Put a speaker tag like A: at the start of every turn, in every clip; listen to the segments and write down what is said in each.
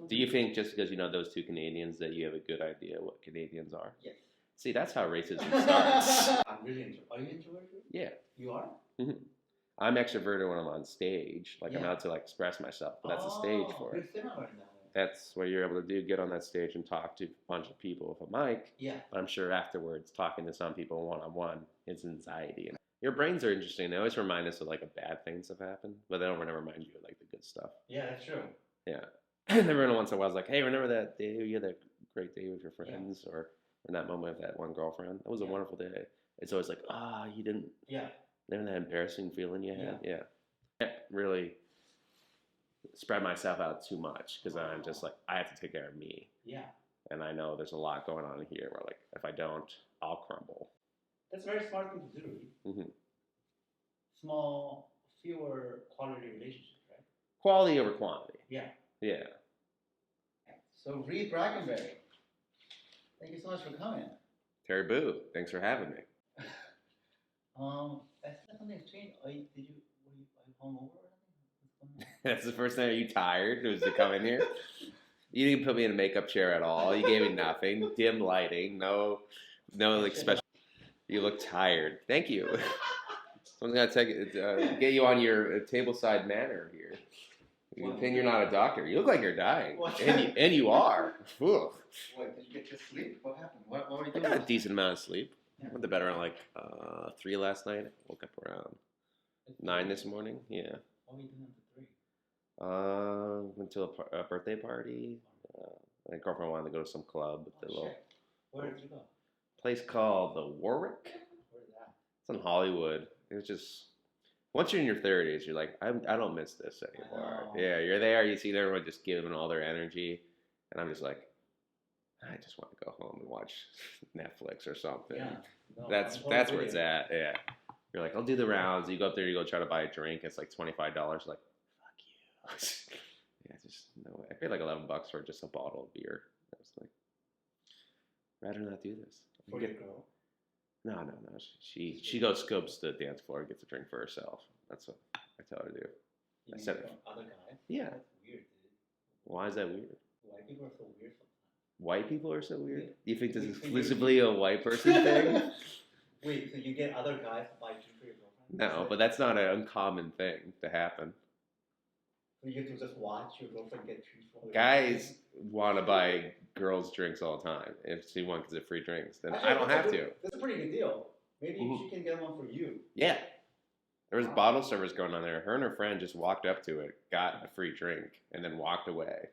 A: Do you think just because you know those two Canadians that you have a good idea what Canadians are?
B: Yes.
A: See, that's how racism starts.
B: I'm really introverted. Are you introverted?
A: Yeah.
B: You are?
A: I'm extroverted when I'm on stage. Like, I'm
B: Yeah.
A: out to, like, express myself, but that's a stage for
B: We're
A: it.
B: similar in that way.
A: That's what you're able to do, get on that stage and talk to a bunch of people with a mic.
B: Yeah.
A: But I'm sure afterwards, talking to some people one-on-one, it's anxiety. And your brains are interesting. They always remind us of, like, bad things have happened, but they don't ever remind you of, like, the good stuff.
B: Yeah, that's true.
A: Yeah. And every once in a while, I was like, hey, remember that day you had that great day with your friends?
B: Yeah.
A: Or that moment with that one girlfriend? That was a wonderful day. It's always like, you didn't.
B: Yeah.
A: Never that embarrassing feeling you had? Yeah. Can't really spread myself out too much because I'm just like, I have to take care of me.
B: Yeah.
A: And I know there's a lot going on here where, like, if I don't, I'll crumble.
B: That's a very smart thing to do, Reid. Small, fewer quality relationships, right?
A: Quality over quantity.
B: Yeah.
A: Yeah.
B: So, Reid Brackenbury, thank you so much for coming.
A: Terry Boo, thanks for having me.
B: I think something's changed. Are you hungover or something?
A: That's the first time. Are you tired? Was to come in here? You didn't put me in a makeup chair at all. You gave me nothing. Dim lighting. No, like special. You look tired. Thank you. Someone's got to get you on your tableside manner here. You think you're not a doctor. You look like you're dying, and you are. Whew.
B: What, did you get your sleep? What happened? What were you
A: I
B: doing?
A: got a decent amount of sleep.
B: Yeah.
A: Went to bed around like 3 last night. Woke up around 9 this morning. Yeah.
B: What were you doing until 3?
A: Went to a birthday party. My girlfriend wanted to go to some club.
B: Where did you go?
A: Place called the Warwick.
B: Where's that?
A: It's in Hollywood. It was just, once you're in your 30s, you're like, I don't miss this anymore. Yeah, you're there, you see everyone just giving all their energy, and I'm just like, I just want to go home and watch Netflix or something.
B: Yeah. No,
A: that's where it's at. Yeah. You're like, I'll do the rounds. You go up there, you go try to buy a drink. It's like $25. Like, fuck you. Yeah, just no way. I paid like $11 for just a bottle of beer. I was like, rather not do this.
B: For your girl?
A: No. She goes scopes the dance floor and gets a drink for herself. That's what I tell her to do.
B: You
A: I said it.
B: Other guys?
A: Yeah.
B: That's weird, dude.
A: Why is that weird?
B: White people are so weird sometimes.
A: White people are so weird?
B: Yeah.
A: You think this is exclusively a white person thing?
B: Wait, so you get other guys to buy drink for your girlfriend?
A: No, but that's not an uncommon thing to happen.
B: So you get to just watch your girlfriend get drinks for her?
A: Guys want to buy girls drinks all the time. If she wants a free drinks, then I don't have to.
B: That's a pretty good deal. Maybe she can get one for you.
A: Yeah. There was bottle service going on there. Her and her friend just walked up to it, got a free drink, and then walked away.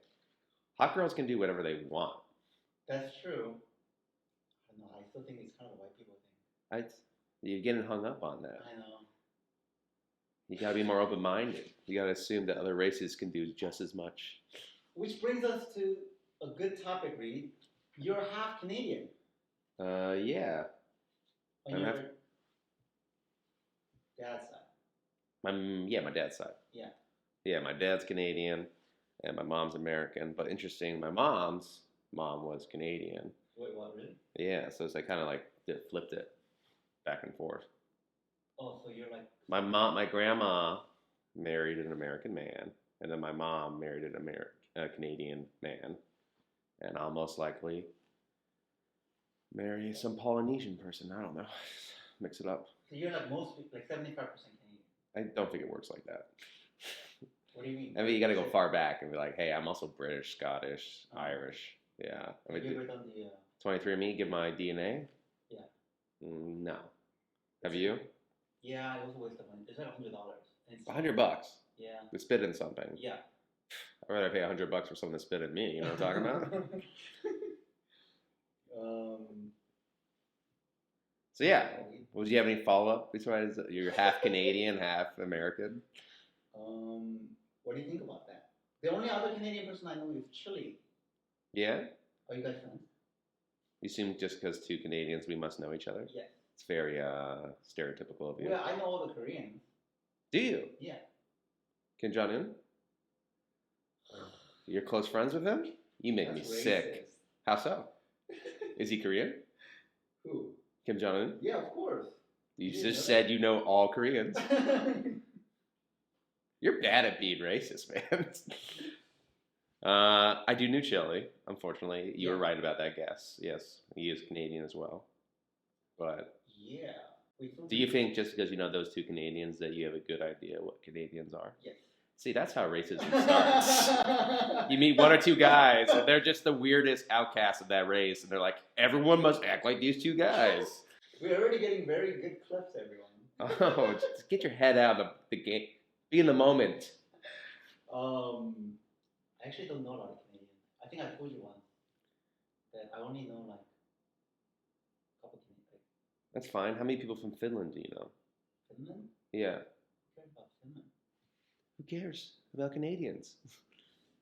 A: Hot girls can do whatever they want.
B: That's true. I don't know. I still think it's kind of a white people thing.
A: You're getting hung up on that.
B: I know.
A: You gotta be more open-minded. You gotta assume that other races can do just as much.
B: Which brings us to a good topic, Reid. You're half Canadian.
A: Yeah.
B: On your dad's side.
A: My dad's side.
B: Yeah.
A: Yeah, my dad's Canadian, and my mom's American. But interesting, my mom's mom was Canadian.
B: Wait, what, really?
A: Yeah, so it's like kind of like flipped it back and forth.
B: Oh, so you're like...
A: My grandma married an American man, and then my mom married a Canadian man, and I'll most likely marry some Polynesian person. I don't know. Mix it up.
B: So you're like mostly, like 75% Canadian.
A: I don't think it works like that.
B: What do you mean?
A: I mean, you got to go far back and be like, hey, I'm also British, Scottish, Irish. Yeah.
B: Have you ever done the...
A: 23andMe, give my DNA?
B: Yeah.
A: No. Have you?
B: Yeah, it was a waste of money. It's like
A: $100.
B: $100. Yeah.
A: To spit in something.
B: Yeah.
A: I'd rather pay $100 for someone to spit in me. You know what I'm talking about? So yeah, would you have any follow-up besides you're half Canadian, half American?
B: What do you think about that? The only other Canadian person I know is Chile.
A: Yeah?
B: Are you guys friends?
A: You assume just because two Canadians we must know each other?
B: Yes.
A: It's very stereotypical of you.
B: Well, I know all the Koreans.
A: Do you?
B: Yeah.
A: Kim Jong-un? You're close friends with him? You make me sick. How so? Is he Korean?
B: Who?
A: Kim Jong-un?
B: Yeah, of course.
A: You just said you know all Koreans. You're bad at being racist, man. I do New Chili. Unfortunately, you were
B: Yeah.
A: right about that guess. Yes, he is Canadian as well. But
B: Yeah. We
A: do you think just because you know those two Canadians that you have a good idea what Canadians are?
B: Yes.
A: See, that's how racism starts. You meet one or two guys, and they're just the weirdest outcasts of that race, and they're like, everyone must act like these two guys.
B: We're already getting very good clips, everyone.
A: Oh, just get your head out of the game. Be in the moment.
B: I actually don't know a lot of Canadian. I think I told you once that I only know like a couple Canadian.
A: That's fine. How many people from Finland do you know?
B: Finland?
A: Yeah.
B: Who cares about Finland?
A: Who cares about Canadians?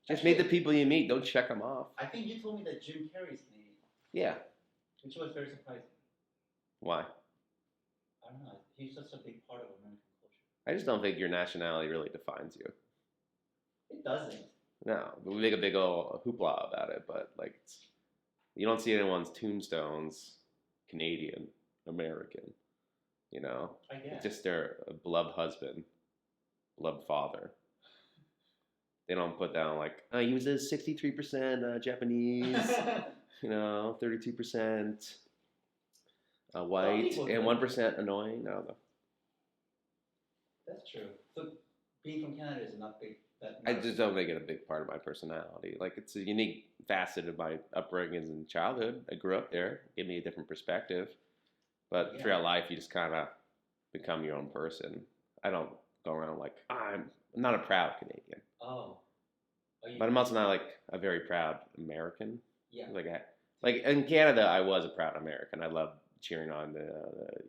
A: Just meet the people you meet. Don't check them off.
B: I think you told me that Jim Carrey is Canadian.
A: Yeah.
B: Which was very surprising.
A: Why?
B: I don't know. He's such a big part of American culture.
A: I just don't think your nationality really defines you.
B: It doesn't.
A: No, we make a big old hoopla about it, but like, you don't see anyone's tombstones, Canadian, American. You know,
B: I guess.
A: it's just their beloved husband, beloved father. They don't put down like he was a 63% Japanese, 32% white, and 1% annoying. I don't know.
B: That's true. So being from Canada is not big.
A: I just don't make it a big part of my personality. Like, it's a unique facet of my upbringing and childhood. I grew up there, gave me a different perspective. But throughout life, you just kind of become your own person. I don't go around like, I'm not a proud Canadian.
B: Oh.
A: But I'm also not like a very proud American.
B: Yeah.
A: Like in Canada, I was a proud American. I loved cheering on the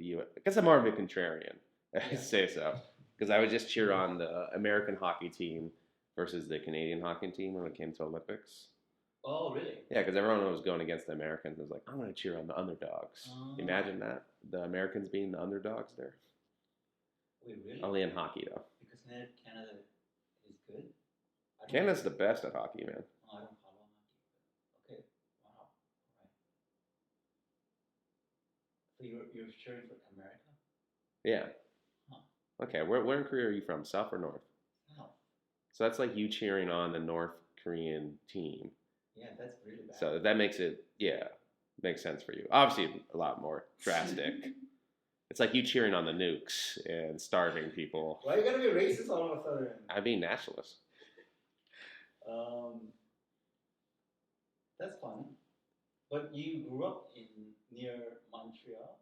A: U.S. I guess I'm more of a contrarian, I say so. Because I would just cheer on the American hockey team versus the Canadian hockey team when it came to Olympics.
B: Oh, really?
A: Yeah, because everyone was going against the Americans. It was like, I'm going to cheer on the underdogs. Imagine that. The Americans being the underdogs there.
B: Wait, really?
A: Only in hockey, though.
B: Because Canada is good?
A: Canada's the best at hockey, man.
B: Oh, I don't follow hockey. Okay, wow. All right. So you're cheering for America?
A: Yeah.
B: Huh.
A: Okay, where in Korea are you from? South or North?
B: South.
A: So that's like you cheering on the North Korean team.
B: Yeah, that's really bad.
A: So that makes it, makes sense for you. Obviously, a lot more drastic. It's like you cheering on the nukes and starving people.
B: Why are you gonna be racist all of a sudden?
A: I'm being nationalist.
B: That's fun. But you grew up near Montreal?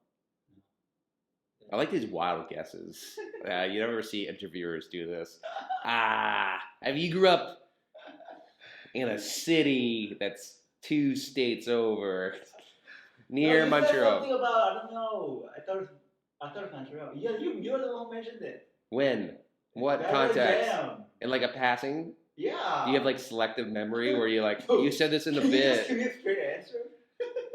A: I like these wild guesses. You never see interviewers do this. Have you grew up in a city that's 2 states over near
B: No, you said
A: Montreal?
B: something about, I don't know. I thought it was Montreal. Yeah, you're the one who mentioned it.
A: When? What
B: That
A: context?
B: exam.
A: In like a passing?
B: Yeah.
A: Do you have like selective memory where you like, you said this in the
B: Can you just
A: bit.
B: give me a straight answer?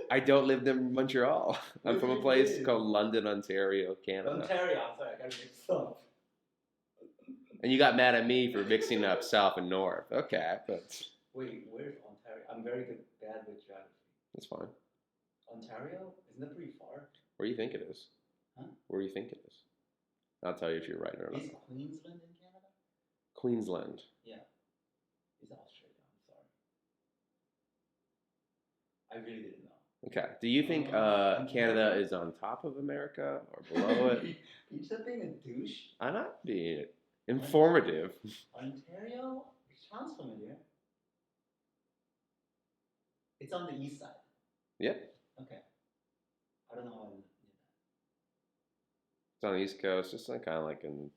A: I don't live in Montreal. I'm
B: Yes,
A: from a
B: you
A: place
B: did.
A: called London, Ontario, Canada.
B: Ontario, I'm sorry, I got mixed up.
A: And you got mad at me for mixing up South and North. Okay, but
B: Wait, where's Ontario? I'm very bad with geography.
A: that's fine.
B: Ontario? Isn't that pretty far?
A: Where do you think it is?
B: Huh?
A: Where do you think it is? I'll tell you if you're right or not.
B: Is Queensland in Canada?
A: Queensland.
B: Yeah. Is Australia? I'm sorry. I really didn't know.
A: Okay. Do you think Canada is on top of America or below it?
B: You just being a douche?
A: I'm not being informative.
B: Ontario? It sounds familiar. It's on the east side.
A: Yep.
B: Okay. I don't know how I knew that.
A: It's on the East Coast, just like kind of like in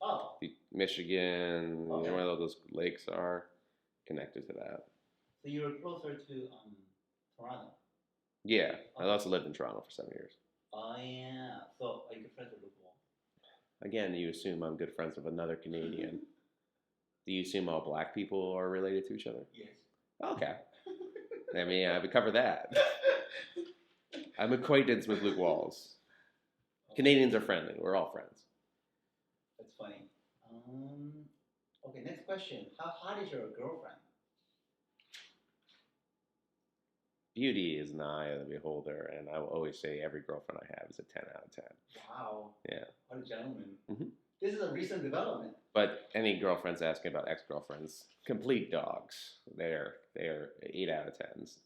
A: Michigan,
B: Okay.
A: you know where those lakes are, connected to that.
B: So you're closer to Toronto.
A: Yeah, I also lived in Toronto for 7 years.
B: Oh yeah. So are you good friends with Luke Wall?
A: Again, you assume I'm good friends with another Canadian. Do you assume all black people are related to each other?
B: Yes.
A: Okay. I mean, we cover that. I'm acquaintance with Luke Walls. Canadians are friendly. We're all friends.
B: That's funny. Okay, next question. How hot is your girlfriend?
A: Beauty is in the eye of the beholder, and I will always say every girlfriend I have is a 10 out of 10.
B: Wow.
A: Yeah.
B: What a gentleman.
A: Mm-hmm.
B: This is a recent development.
A: But any girlfriends asking about ex-girlfriends, complete dogs. They're 8 out of 10s,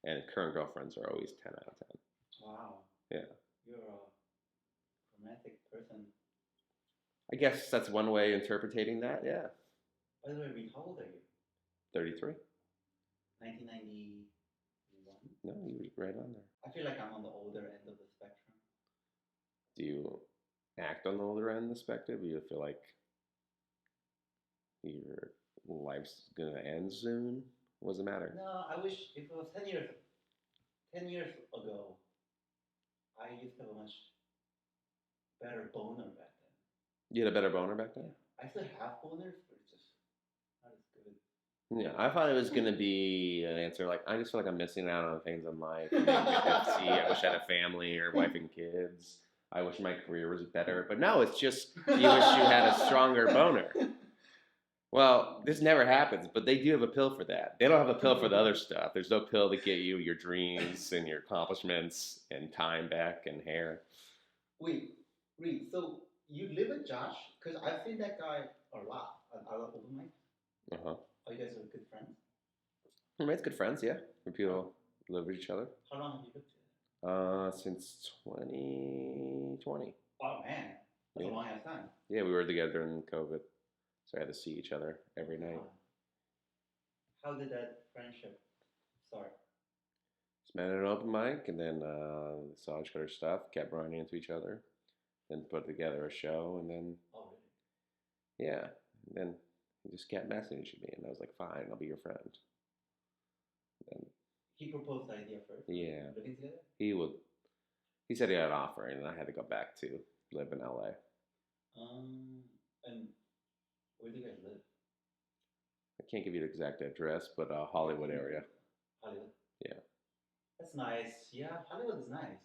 A: and current girlfriends are always 10 out of 10.
B: Wow.
A: Yeah.
B: You're a romantic person.
A: I guess that's one way interpreting that. Yeah.
B: By the way, Reid, how old are you?
A: 33.
B: 1991.
A: No, you were right on there.
B: I feel like I'm on the older end of the spectrum.
A: Do you act on the older end of the spectrum? Or you feel like your life's gonna end soon? What does it matter?
B: No, I wish if it was 10 years ago, I used to have a much better boner back then.
A: You had a better boner back then?
B: I still have boners, but it's just not as good.
A: Yeah, I thought it was gonna be an answer like I just feel like I'm missing out on things in life. I wish I had a family or wife and kids. I wish my career was better. But no, it's just you wish you had a stronger boner. Well, this never happens, but they do have a pill for that. They don't have a pill for the other stuff. There's no pill to get you your dreams and your accomplishments and time back and hair.
B: Wait, Reid, so you live with Josh? Because I've seen that guy a lot at our open mic.
A: Uh-huh.
B: Oh, you guys are good friends?
A: Roommates, good friends, yeah. We people live with each other.
B: How long have you lived together?
A: Since 2020.
B: Oh, man. That's a long ass time.
A: Yeah, we were together in COVID. So I had to see each other every night.
B: How did that friendship start?
A: Just met at an open mic, and then saw each other's stuff, kept running into each other, then put together a show, and then
B: Oh, really?
A: yeah, and then he just kept messaging me, and I was like, fine, I'll be your friend. And
B: he proposed the idea first.
A: Yeah,
B: living together.
A: He said he had an offer, and I had to go back to live in LA.
B: And where do you guys live?
A: I can't give you the exact address, but Hollywood area.
B: Hollywood?
A: Yeah.
B: That's nice. Yeah, Hollywood is nice.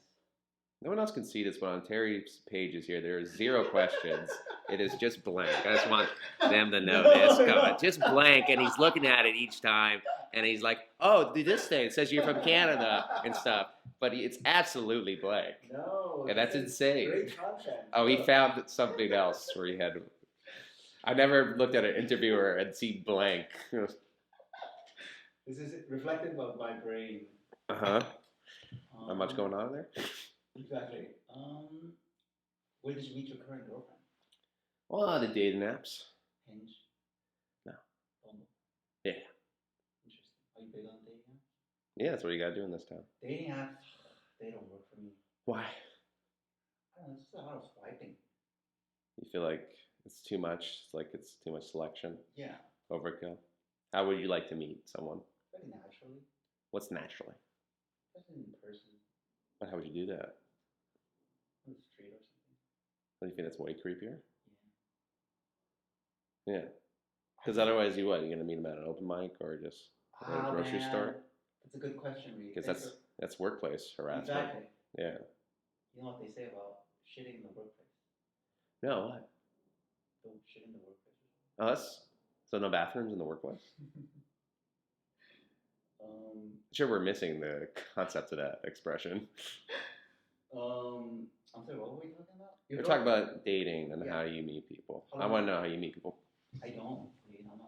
A: No one else can see this, but on Terry's pages here, there are 0 questions. It is just blank. I just want them to know this. Just blank, and he's looking at it each time, and he's like, oh, do this thing. It says you're from Canada and stuff. But it's absolutely blank.
B: No.
A: And that's insane.
B: Great content.
A: Oh, he found something else where he had... I never looked at an interviewer and see blank.
B: This is reflective of my brain.
A: Uh-huh. Not much going on there?
B: Exactly. Where did you meet your current girlfriend?
A: Well, the dating apps.
B: Hinge?
A: No.
B: Bumble?
A: Yeah.
B: Interesting. Are you big on dating apps?
A: Yeah, that's what you gotta do in this town.
B: Dating apps, they don't work for me.
A: Why?
B: I don't know, it's just a lot of swiping.
A: You feel like it's too much? It's like it's too much selection?
B: Yeah.
A: Overkill? How would you like to meet someone?
B: Very naturally.
A: What's naturally?
B: Especially in person.
A: But how would you do that?
B: On the street or something.
A: Don't you think that's way creepier?
B: Yeah.
A: Yeah. Because otherwise, you're going to meet them at an open mic or just at a grocery store?
B: That's a good question, Reid.
A: Because that's workplace harassment.
B: Exactly.
A: Yeah.
B: You know what they say about shitting in the workplace?
A: No, what?
B: Don't shit in the workplace.
A: Us? So no bathrooms in the workplace? Sure, we're missing the concept of that expression.
B: I'm sorry, what were we talking about?
A: We're talking about dating and how you meet people. I want to know how you meet people.
B: I don't.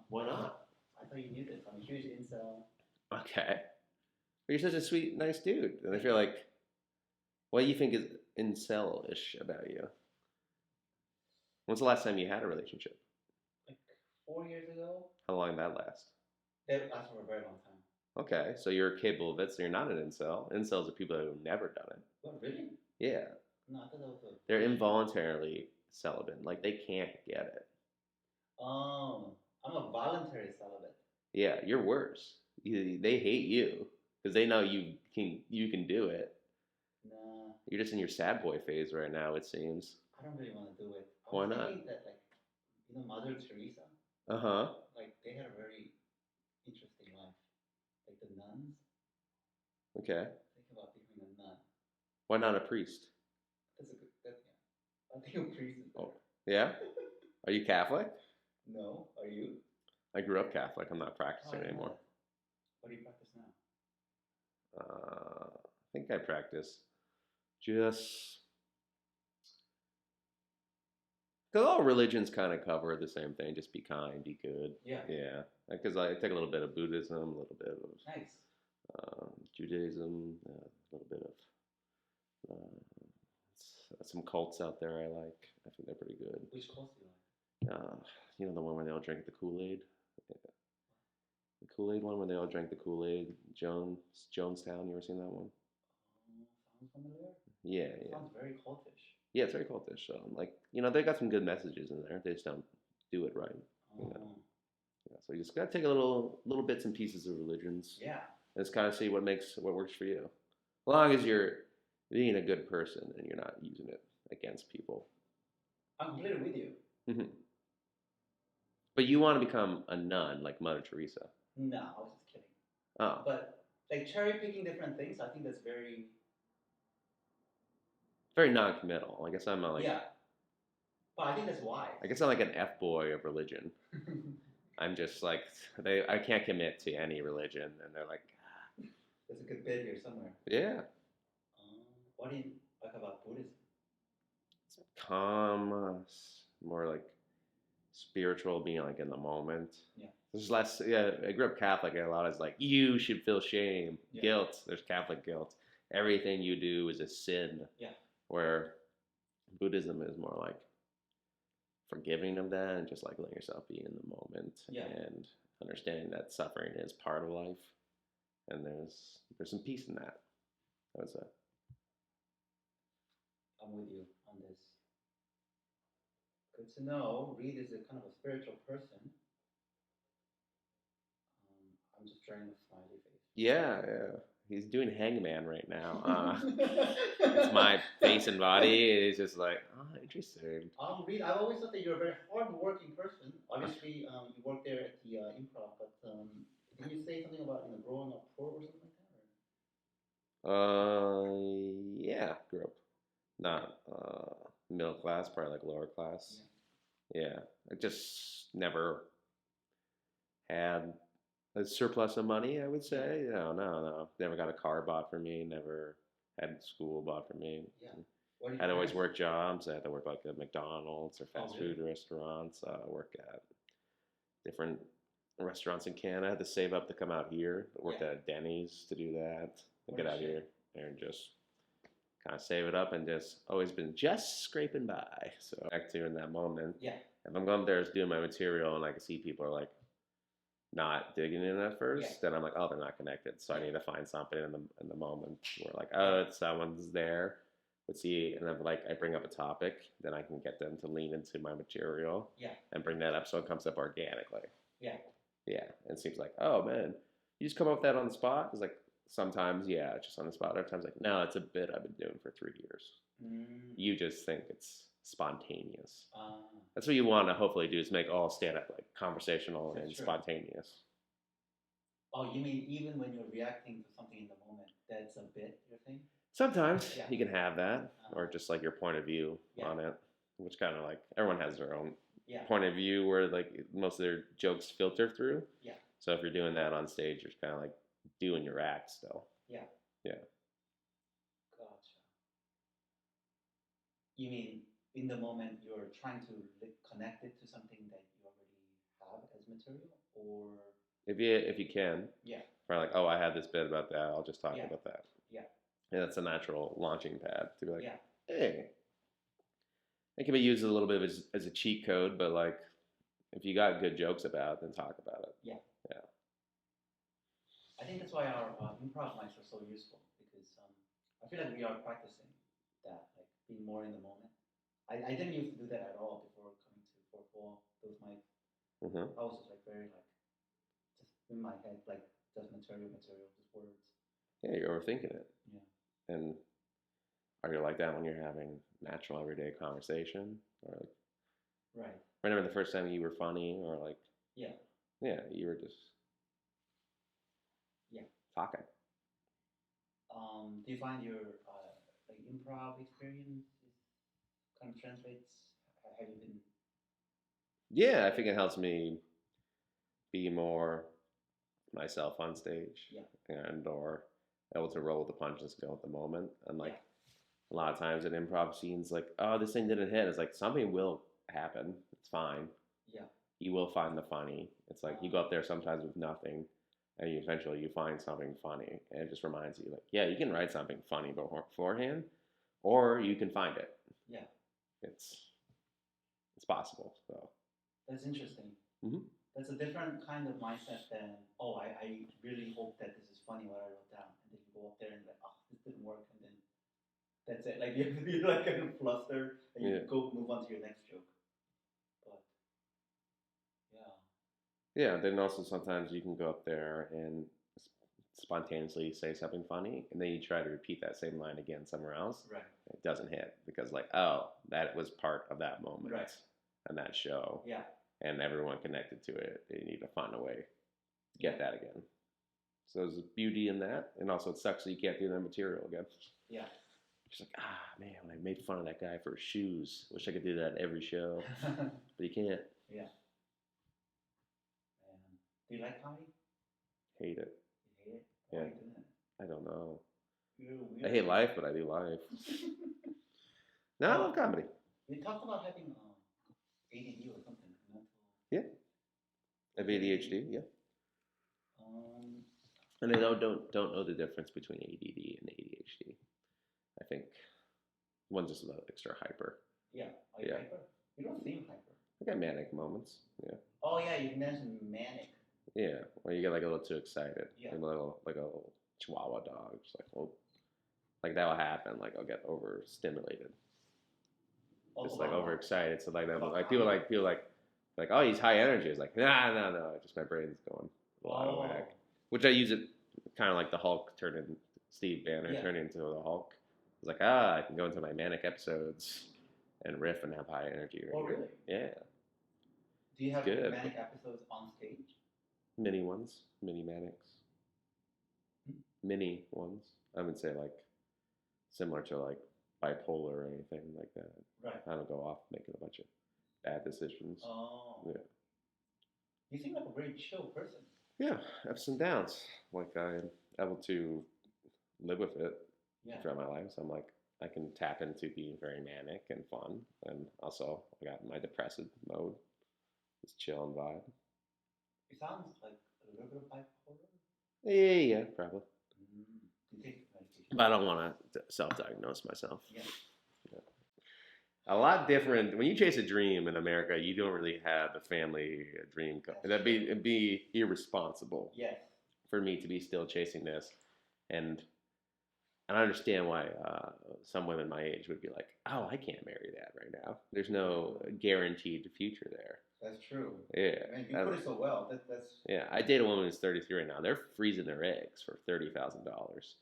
B: Why not? I thought you knew this. I'm a huge incel.
A: Okay. But you're such a sweet, nice dude. And I feel like, what do you think is incel-ish about you? When's the last time you had a relationship?
B: Like 4 years ago.
A: How long did that last?
B: That lasted for a very long time.
A: Okay, so you're capable of it, so you're not an incel. Incels are people who have never done it.
B: What, really?
A: Yeah.
B: No, I thought that was a...
A: They're involuntarily celibate. Like, they can't get it.
B: I'm a voluntary celibate.
A: Yeah, you're worse. They hate you because they know you can do it.
B: Nah.
A: You're just in your sad boy phase right now, it seems.
B: I don't really want to do it.
A: Why not?
B: Thinking that, like, you know, Mother Teresa?
A: Uh-huh.
B: Like, they had a very interesting life. Like the nuns.
A: Okay.
B: Think about becoming a nun.
A: Why not a priest?
B: Yeah. I think a priest is better.
A: Oh, yeah? Are you Catholic?
B: No. Are you?
A: I grew up Catholic. I'm not practicing anymore.
B: What do you practice now?
A: I think I practice just Because all religions kind of cover the same thing. Just be kind, be good.
B: Yeah.
A: Yeah. Because I take a little bit of Buddhism, a little bit of
B: Nice.
A: Judaism, a little bit of some cults out there I like. I think they're pretty good.
B: Which cults do you like?
A: You know the one where they all drink the Kool-Aid? Yeah. The Kool-Aid one where they all drank the Kool-Aid? Jonestown, you ever seen that one?
B: Sounds familiar?
A: Yeah, yeah.
B: Sounds very cultish.
A: Yeah, it's very cultish. So, like, they got some good messages in there. They just don't do it right.
B: Oh.
A: Yeah, so you just gotta take a little bits and pieces of religions.
B: Yeah.
A: And just kind of see what works for you. As long as you're being a good person and you're not using it against people.
B: I'm completely with you.
A: Mm-hmm. But you want to become a nun like Mother Teresa.
B: No, I was just kidding.
A: Oh.
B: But like cherry picking different things, I think that's very
A: non-committal. I guess I'm like.
B: Yeah. But I think that's wise.
A: I guess I'm like an F-boy of religion. I'm just like I can't commit to any religion, and they're like.
B: There's a good bit here somewhere.
A: Yeah.
B: What do you like about Buddhism?
A: It's calm, more like spiritual, being like in the moment.
B: Yeah.
A: There's less. Yeah, I grew up Catholic, and a lot is like you should feel shame,
B: Yeah.
A: guilt. There's Catholic guilt. Everything you do is a sin.
B: Yeah.
A: Where Buddhism is more like forgiving of that and just like letting yourself be in the moment and understanding that suffering is part of life, and there's some peace in that. I would say.
B: I'm with you on this. Good to know. Reid is a kind of a spiritual person. I'm just drawing a smiley face.
A: Yeah. He's doing Hangman right now. It's my face and body. It's just like, interesting.
B: Reid, I've always thought that you're a very hard-working person. Obviously, you work there at the Improv, but did you say something about growing up poor or something like that?
A: Yeah, grew up not middle class, probably like lower class. Yeah, I just never had a surplus of money, I would say. No. Never got a car bought for me. Never had school bought for me.
B: Yeah.
A: I'd always work jobs. I had to work like at McDonald's or fast food restaurants. Work at different restaurants in Canada. I had to save up to come out here. I worked at Denny's to do that. Get out here and just kind of save it up and just always been just scraping by. So back to in that moment.
B: Yeah.
A: If I'm going there doing my material and I can see people are like not digging in at first, then I'm like, oh, they're not connected. So I need to find something in the moment where like, oh, it's someone's there. Let's see, and then like I bring up a topic, then I can get them to lean into my material. And bring that up so it comes up organically. Yeah. And it seems like, oh man, you just come up with that on the spot? It's like sometimes, it's just on the spot. Other times, like, no, it's a bit I've been doing for 3 years. You just think it's spontaneous. That's what you want to hopefully do, is make all stand-up like conversational and spontaneous.
B: Oh, you mean even when you're reacting to something in the moment, that's a bit, you're saying?
A: Sometimes you can have that, or just like your point of view on it, which kind of like everyone has their own point of view where like most of their jokes filter through. So if you're doing that on stage, you're kind of like doing your act still. Yeah.
B: Gotcha. You mean in the moment you're trying to connect it to something that you already have as material, or
A: if you can. Or like, oh, I had this bit about that. I'll just talk about that. And that's a natural launching pad to be like, hey. It can be used a little bit as a cheat code, but like, if you got good jokes about it, then talk about it. Yeah.
B: I think that's why our improv nights are so useful, because I feel like we are practicing that, like being more in the moment. I didn't used to do that at all before coming to for those mics. I was just like very like just in my head, like just material, just words.
A: Yeah, you're overthinking it. Yeah. And are you like that when you're having natural everyday conversation, or like? Right. Remember the first time you were funny, or like? Yeah, you were just. Talking.
B: Do you find your like improv experience kind of translates? Have you been?
A: Yeah, I think it helps me be more myself on stage, and or able to roll with the punches, go at the moment, and like a lot of times in improv scenes, like, oh, this thing didn't hit. It's like something will happen. It's fine.
B: Yeah.
A: You will find the funny. It's like you go up there sometimes with nothing, and eventually you find something funny, and it just reminds you, like, yeah, you can write something funny beforehand, or you can find it.
B: Yeah.
A: It's possible. So
B: That's interesting.
A: Mhm.
B: That's a different kind of mindset than, oh, I really hope that this is funny what I wrote down, and then you go up there and like, oh, this didn't work, and then that's it. Like you have to be like kind of flustered, and you
A: Yeah.
B: go move on to your next joke. But yeah.
A: Yeah, then also sometimes you can go up there and spontaneously say something funny, and then you try to repeat that same line again somewhere else.
B: Right.
A: It doesn't hit because, like, oh, that was part of that moment
B: Right.
A: and that show.
B: Yeah.
A: And everyone connected to it. You need to find a way to get that again. So there's a beauty in that, and also it sucks that you can't do that material again.
B: Yeah.
A: Just like, man, when I made fun of that guy for his shoes, wish I could do that every show, but you can't.
B: Yeah. Do you like comedy?
A: Hate it.
B: You hate it? Why are you doing it?
A: I don't know.
B: You're
A: I hate life, but I do life. No, I love comedy.
B: You talked about having ADD or something. Mental.
A: Yeah. I have ADHD, yeah. And I don't know the difference between ADD and ADHD. I think one's just a little extra hyper.
B: Yeah. Are you hyper? You don't seem hyper.
A: I got manic moments. Yeah.
B: Oh yeah, you mentioned manic.
A: Yeah, where you get like a little too excited.
B: Yeah.
A: Like a little Chihuahua dog. Just like, oh, like that will happen. Like I'll get overstimulated. Just like overexcited. So like that, people like, oh, he's high energy. It's like, no. Just my brain's going out of whack. Which I use it kind of like the Hulk turned into Steve Banner turned into the Hulk. It's like, I can go into my manic episodes and riff and have high energy.
B: Oh, really?
A: Yeah.
B: Do you have manic episodes on stage?
A: Mini ones, mini manics. Mini ones. I would say like similar to like bipolar or anything like that.
B: Right.
A: I don't go off making a bunch of bad decisions.
B: Oh.
A: Yeah.
B: You seem like a very chill person.
A: Yeah, ups and downs. Like I'm able to live with it throughout my life. So I'm like, I can tap into being very manic and fun. And also I got my depressive mode. Just chill and vibe.
B: It sounds like a little bit of bipolar.
A: Yeah, probably.
B: You take medication.
A: But I don't want to self-diagnose myself.
B: Yeah.
A: A lot different. When you chase a dream in America, you don't really have a family dream. It'd be irresponsible.
B: Yes.
A: For me to be still chasing this, and I understand why some women my age would be like, "Oh, I can't marry that right now. There's no guaranteed future there."
B: That's true.
A: Yeah.
B: Man, you put it so well. That's.
A: Yeah, I date a woman who's 33 right now. They're freezing their eggs for $30,000.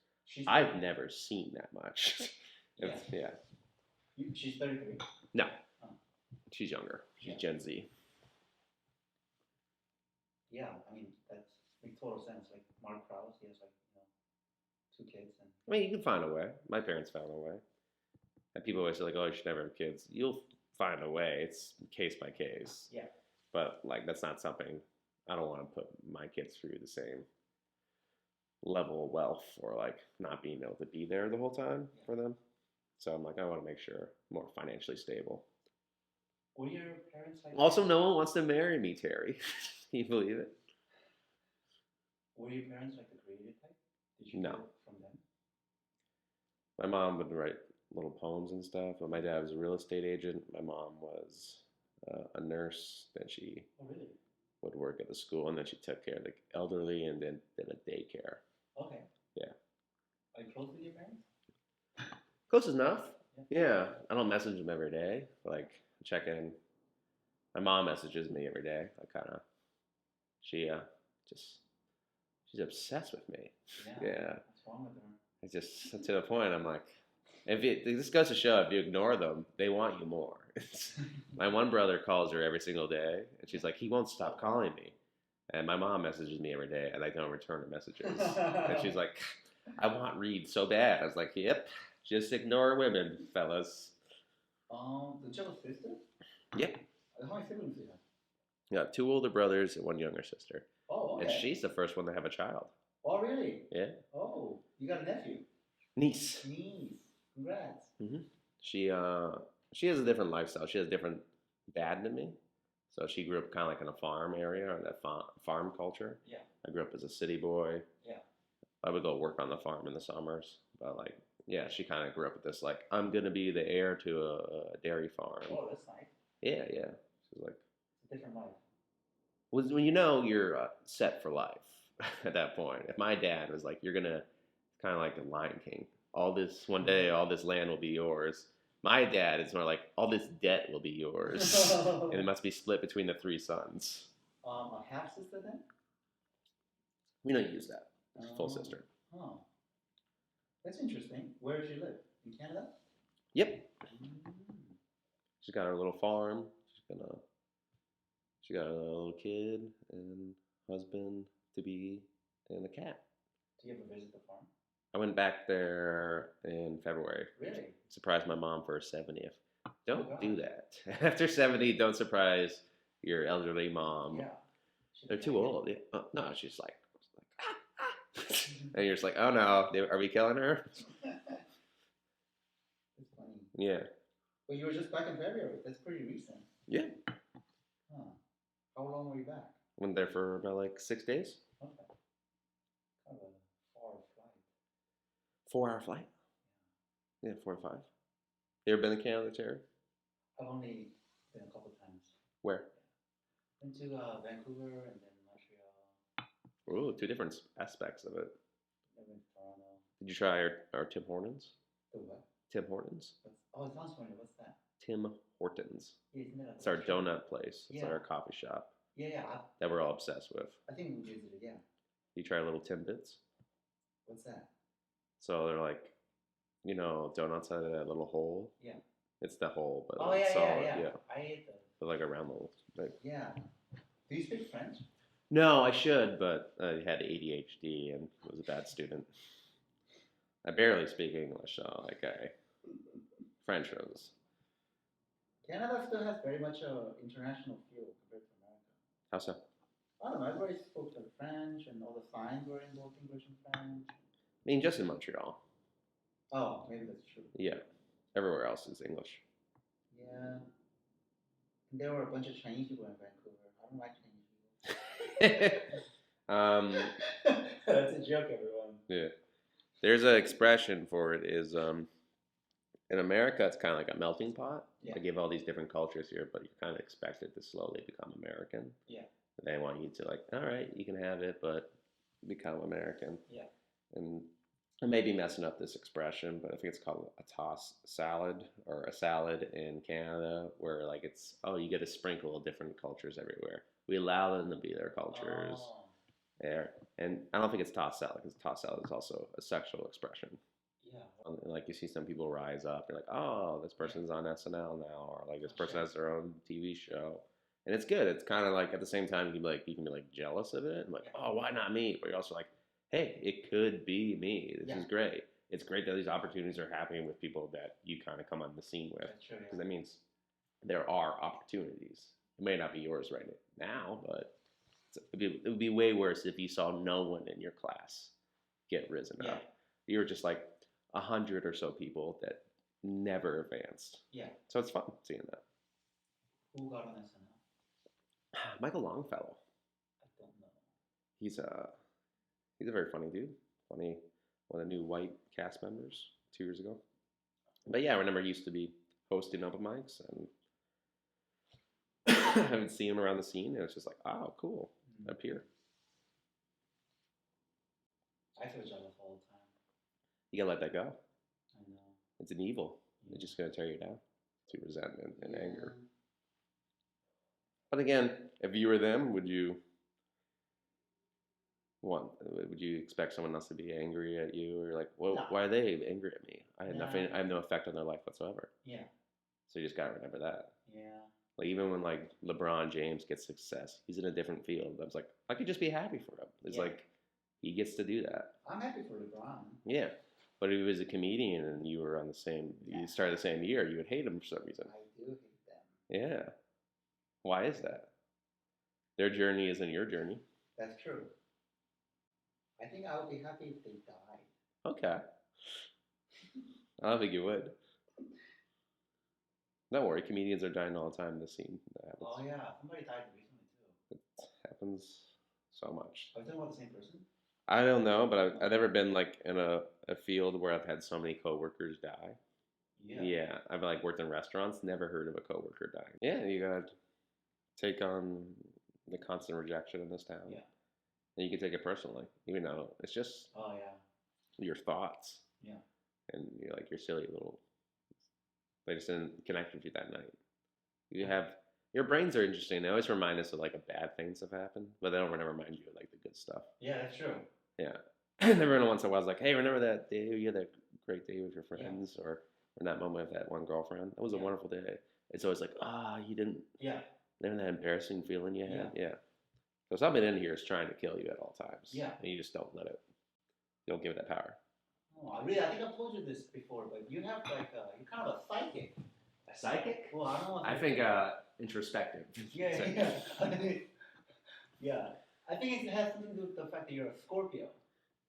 A: I've never seen that much. Yeah.
B: She's 33?
A: No. Oh. She's younger. She's Gen Z.
B: Yeah, I mean, that makes total sense. Like Mark Krause, he has like, 2 kids. And
A: I mean, you can find a way. My parents found a way. And people always say like, oh, you should never have kids. You'll find a way. It's case by case.
B: Yeah.
A: But like, that's not something, I don't want to put my kids through the same level of wealth or like not being able to be there the whole time for them. So I'm like, I want to make sure I'm more financially stable.
B: Were your parents like?
A: Also, no one wants to marry me, Terry. Can you believe it?
B: Were your parents like the creative type? Did you
A: No.
B: get it from them?
A: My mom would write little poems and stuff, but my dad was a real estate agent. My mom was a nurse. Then she would work at the school, and then she took care of the elderly, and then did a daycare.
B: Okay.
A: Yeah.
B: Are you close with your parents?
A: Close enough. Yeah. I don't message them every day. Like, check in. My mom messages me every day. I kind of, she's obsessed with me. Yeah.
B: What's wrong with her?
A: It's just to the point, I'm like, this goes to show, if you ignore them, they want you more. My one brother calls her every single day, and she's like, he won't stop calling me. And my mom messages me every day, and I don't return her messages. And she's like, I want Reid so bad. I was like, yep, just ignore women, fellas.
B: Did you have a sister?
A: Yeah.
B: How many siblings do you have?
A: Yeah, 2 older brothers and 1 younger sister.
B: Oh, okay.
A: And she's the first one to have a child.
B: Oh, really?
A: Yeah.
B: Oh, you got a nephew?
A: Niece.
B: Congrats.
A: Mm-hmm. She has a different lifestyle. She has different dad than me. So she grew up kind of like in a farm area or that farm culture.
B: Yeah.
A: I grew up as a city boy.
B: Yeah.
A: I would go work on the farm in the summers, but like, yeah, she kind of grew up with this like, I'm gonna be the heir to a dairy farm.
B: Oh, that's nice.
A: Yeah, yeah. She's like,
B: It's a different life.
A: when you know you're set for life at that point. If my dad was like, you're gonna, kind of like the Lion King. All this one day, all this land will be yours. My dad is more like, all this debt will be yours, and it must be split between the 3 sons.
B: A half sister then?
A: We don't use that. Full sister.
B: Oh, that's interesting. Where does she live? In Canada?
A: Yep.
B: Mm.
A: She's got her little farm. She got a little kid and husband to be and a cat.
B: Do you ever visit the farm?
A: I went back there in February.
B: Really?
A: Surprised my mom for her 70th. Don't
B: Oh,
A: do
B: gosh.
A: that. After 70, don't surprise your elderly mom.
B: Yeah.
A: They're too old. Yeah. No, she's like and you're just like, oh no, are we killing her?
B: It's funny.
A: Yeah.
B: Well, you were just back in February. That's pretty recent.
A: Yeah.
B: Huh. How long were you back?
A: Went there for about like 6 days.
B: Okay. Kind of a far flight.
A: 4-hour flight. Yeah, 4 to 5. You ever been to Canada, Terry?
B: I've only been a couple times.
A: Where?
B: Been to Vancouver and then Montreal.
A: Ooh, 2 different aspects of it.
B: Then went to Toronto.
A: Did you try our Tim Hortons?
B: The what?
A: Tim Hortons?
B: Oh, it sounds familiar. What's that?
A: Tim Hortons.
B: Yeah, isn't that
A: It's our donut place. It's
B: Yeah.
A: our coffee shop
B: Yeah.
A: that we're all obsessed with.
B: I think we visited. Yeah.
A: You try little Timbits?
B: What's that?
A: So they're like, you know, donuts out of that little hole.
B: Yeah.
A: It's the hole, but
B: Oh
A: it's
B: yeah,
A: solid.
B: yeah. I ate those.
A: They're like a round little. Like,
B: Yeah. Do you speak French?
A: no, I should, but I had ADHD and was a bad student. I barely speak English, so like French was.
B: Canada still has very much a international feel compared to America.
A: How so?
B: I don't know. Everybody spoke the French, and all the signs were in both English and French.
A: I mean, just in Montreal.
B: Oh, maybe that's true.
A: Yeah. Everywhere else is English.
B: Yeah. And there were a bunch of Chinese people in Vancouver. I don't like Chinese people. That's a joke, everyone.
A: Yeah. There's an expression for it is in America it's kind of like a melting pot.
B: Yeah.
A: They give all these different cultures here, but you're kind of expected to slowly become American.
B: Yeah.
A: They want you to like, all right, you can have it, but become American.
B: Yeah.
A: And I may be messing up this expression, but I think it's called a toss salad or a salad in Canada, where like it's, oh, you get a sprinkle of different cultures everywhere. We allow them to be their cultures there. And I don't think it's toss salad, because toss salad is also a sexual expression.
B: Yeah.
A: Like you see some people rise up, you're like, oh, this person's on SNL now, or like this person has their own TV show. And it's good. It's kind of like at the same time you can be like jealous of it. I'm like, oh, why not me? But you're also like, hey, it could be me. This is great. It's great that these opportunities are happening with people that you kind of come on the scene with. Because that means there are opportunities. It may not be yours right now, but it would be way worse if you saw no one in your class get risen up. You were just like 100 or so people that never advanced.
B: Yeah.
A: So it's fun seeing that.
B: Who got on SNL?
A: Michael Longfellow.
B: I don't know.
A: He's a very funny dude. Funny, one of the new white cast members 2 years ago. But yeah, I remember he used to be hosting open mics, and I haven't seen him around the scene, and it's just like, oh, cool, up here.
B: I feel jealous all the time.
A: You gotta let that go.
B: I know.
A: It's an evil. It's just gonna tear you down to resentment and anger. But again, if you were them, would you expect someone else to be angry at you, or like, well, why are they angry at me? I had nothing. I have no effect on their life whatsoever.
B: Yeah.
A: So you just gotta remember that.
B: Yeah.
A: Like even when like LeBron James gets success, he's in a different field. I was like, I could just be happy for him. It's like he gets to do that.
B: I'm happy for LeBron.
A: Yeah. But if he was a comedian and you were on the same, you started the same year, you would hate him for some reason.
B: I do hate them.
A: Yeah. Why is that? Their journey isn't your journey.
B: That's true. I think I would be happy if they died.
A: Okay. I don't think you would. Don't worry, comedians are dying all the time in the scene. That happens.
B: Oh yeah, somebody died recently too.
A: It happens so much.
B: Are you talking about the same person?
A: I don't know, but I've never been like in a field where I've had so many coworkers die.
B: Yeah.
A: Yeah, I've like worked in restaurants, never heard of a coworker dying. Yeah, you gotta take on the constant rejection in this town.
B: Yeah.
A: And you can take it personally, even though it's just
B: Oh yeah.
A: your thoughts.
B: Yeah.
A: And you're like your silly little. They just didn't connect with you that night. You have your brains are interesting. They always remind us of like a bad things have happened, but they don't ever remind you of like the good stuff.
B: Yeah, that's true.
A: Yeah. And every once in a while, I was like, hey, remember that day you had that great day with your friends, or that moment with that one girlfriend? That was a wonderful day. It's always like, you didn't.
B: Yeah.
A: Never that embarrassing feeling you had. Yeah. So something in here is trying to kill you at all times.
B: Yeah.
A: And you just don't let it. You don't give it that power.
B: Oh, I think I've told you this before, but you have like you're kind of a psychic.
A: A psychic?
B: Well, I don't know.
A: I think introspective.
B: Yeah. Yeah. I think it has something to do with the fact that you're a Scorpio.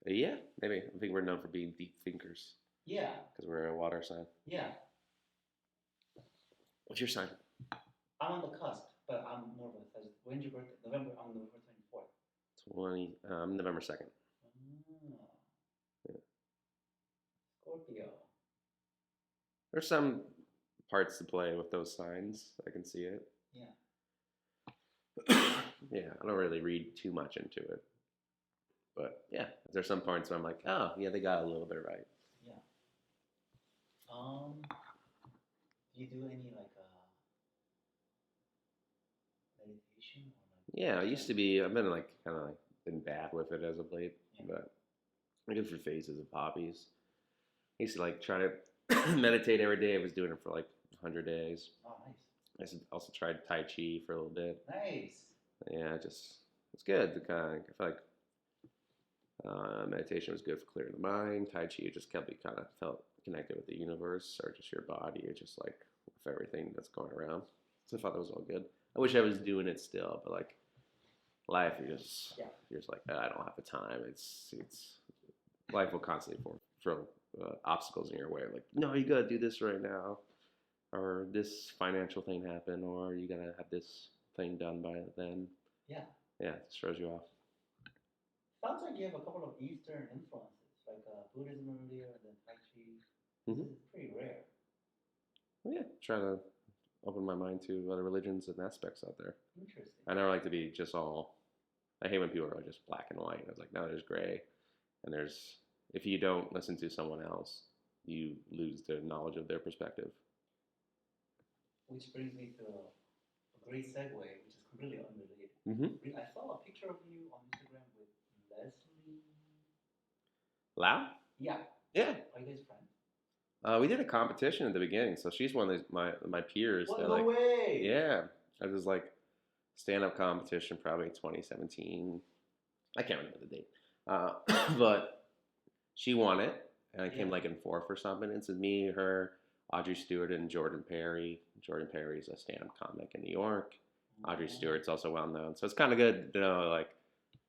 A: Yeah, maybe. I think we're known for being deep thinkers.
B: Yeah.
A: Because we're a water sign.
B: Yeah.
A: What's your sign?
B: I'm on the cusp, but I'm more of a Sagittarius. When's your birthday? November. I'm November 24th.
A: November 2nd.
B: Yeah. Scorpio.
A: There's some parts to play with those signs. I can see it.
B: Yeah.
A: Yeah, I don't really read too much into it. But yeah, there's some parts where I'm like, oh, yeah, they got a little bit right.
B: Yeah. Do you do any like meditation or like?
A: Yeah, I used to be. I've been like kind of like been bad with it as of late, but I go through phases of hobbies. I used to like try to meditate every day. I was doing it for like 100 days.
B: Oh, nice.
A: I also tried Tai Chi for a little bit.
B: Nice.
A: Yeah, it's good. To kind of, I feel like meditation was good for clearing the mind. Tai Chi just kept me kind of felt connected with the universe or just your body or just like with everything that's going around. So I thought that was all good. I wish I was doing it still, but like life, you're just like, I don't have the time. It's life will constantly throw obstacles in your way. Like, no, you gotta do this right now, or this financial thing happened, or you gotta have this thing done by then.
B: Yeah.
A: Yeah, it throws you off.
B: Sounds like you have a couple of Eastern influences, like Buddhism earlier and then Tai Chi.
A: Mm-hmm.
B: It's pretty rare.
A: Well, yeah, try to open my mind to other religions and aspects out there.
B: Interesting.
A: I never like to be just all. I hate when people are just black and white. I was like, no, there's gray, and there's. If you don't listen to someone else, you lose the knowledge of their perspective.
B: Which brings me to a great segue, which is completely unrelated.
A: Mm-hmm.
B: I saw a picture of you on Instagram with Leslie.
A: Lau?
B: Yeah.
A: Yeah.
B: Are you guys friends?
A: We did a competition at the beginning, so she's one of my peers.
B: What?
A: No
B: Like, way!
A: Yeah. It was like stand-up competition, probably 2017. I can't remember the date. But she won it, and I came like in fourth or something. It's me, her, Audrey Stewart, and Jordan Perry. Jordan Perry's a stand-up comic in New York. Audrey Stewart's also well known. So it's kind of good to know, like,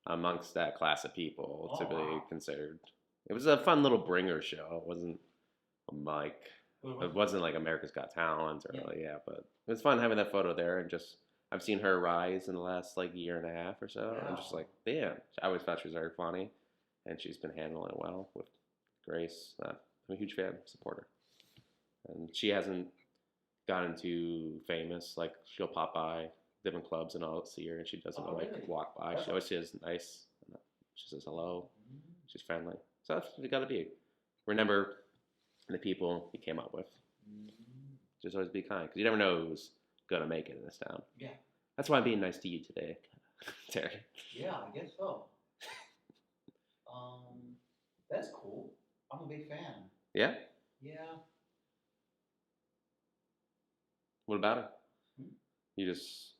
A: amongst that class of people to be considered. It was a fun little bringer show. It wasn't like, it wasn't like America's Got Talent or but it was fun having that photo there, and just, I've seen her rise in the last like year and a half or so. I'm just like, damn. I always thought she was very funny, and she's been handling it well with grace. I'm a huge fan, supporter. And she hasn't gotten too famous. Like, she'll pop by different clubs and I'll see her, and she doesn't walk by. She always says nice. She says hello. She's friendly. So that's what you got to be. Remember the people you came up with. Just always be kind, because you never know who's going to make it in this town.
B: Yeah.
A: That's why I'm being nice to you today, Terry.
B: Yeah, I guess so. That's cool. I'm a big fan.
A: Yeah?
B: Yeah.
A: What about her? You just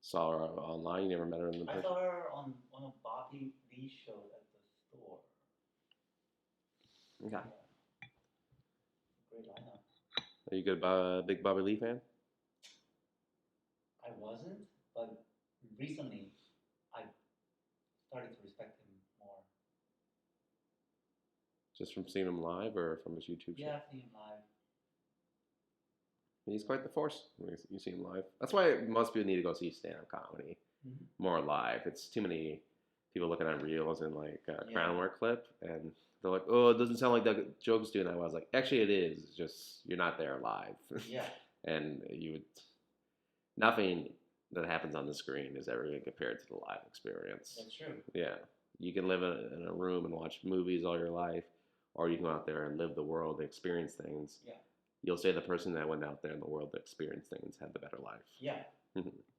A: saw her online? You never met her in the person?
B: I saw her on one of Bobby Lee's shows at the store.
A: Okay.
B: Yeah. Great lineup.
A: Are you a big Bobby Lee fan?
B: I wasn't, but recently I started to respect him more.
A: Just from seeing him live or from his YouTube show?
B: Yeah, seeing him live.
A: He's quite the force. You see him live. That's why most people need to go see stand-up comedy more live. It's too many people looking at reels and like crown work clip, and they're like, "Oh, it doesn't sound like that joke's doing that well." I was like, "Actually, it is. It's just you're not there live."
B: Yeah.
A: And you would nothing that happens on the screen is ever going to compare to the live experience.
B: That's true.
A: Yeah, you can live in a room and watch movies all your life, or you can go out there and live the world, experience things.
B: Yeah.
A: You'll say the person that went out there in the world to experience things had the better life.
B: Yeah.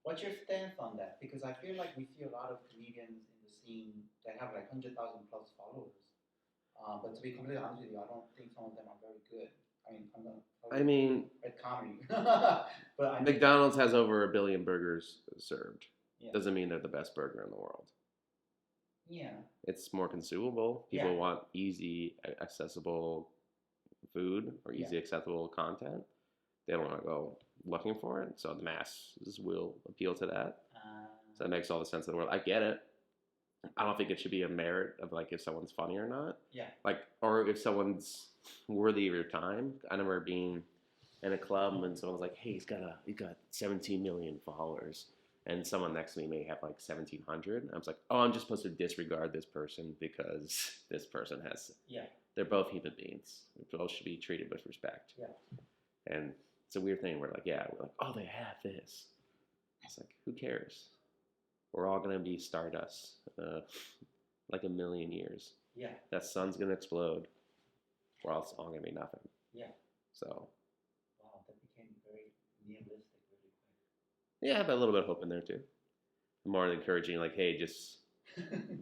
B: What's your stance on that? Because I feel like we see a lot of comedians in the scene that have like 100,000 plus followers. But to be completely honest with you, I don't think some of them are very good. I mean, at comedy. But I mean,
A: McDonald's has over 1 billion burgers served.
B: Yeah.
A: Doesn't mean they're the best burger in the world.
B: Yeah.
A: It's more consumable. People want easy, accessible food or easy, accessible content. They don't want to go looking for it, so the masses will appeal to that. So that makes all the sense in the world. I get it. I don't think it should be a merit of like if someone's funny or not.
B: Yeah.
A: Like, or if someone's worthy of your time. I remember being in a club and someone's like, "Hey, he's got 17 million followers," and someone next to me may have like 1,700. I was like, "Oh, I'm just supposed to disregard this person because this person has."
B: Yeah.
A: They're both human beings. They both should be treated with respect.
B: Yeah.
A: And it's a weird thing. We're like, "Oh, they have this." It's like, who cares? We're all gonna be stardust, like a million years.
B: Yeah.
A: That sun's gonna explode. We're all gonna be nothing.
B: Yeah.
A: So.
B: Wow, that became very nihilistic really quick.
A: Yeah, but a little bit of hope in there too. More encouraging, like, hey, just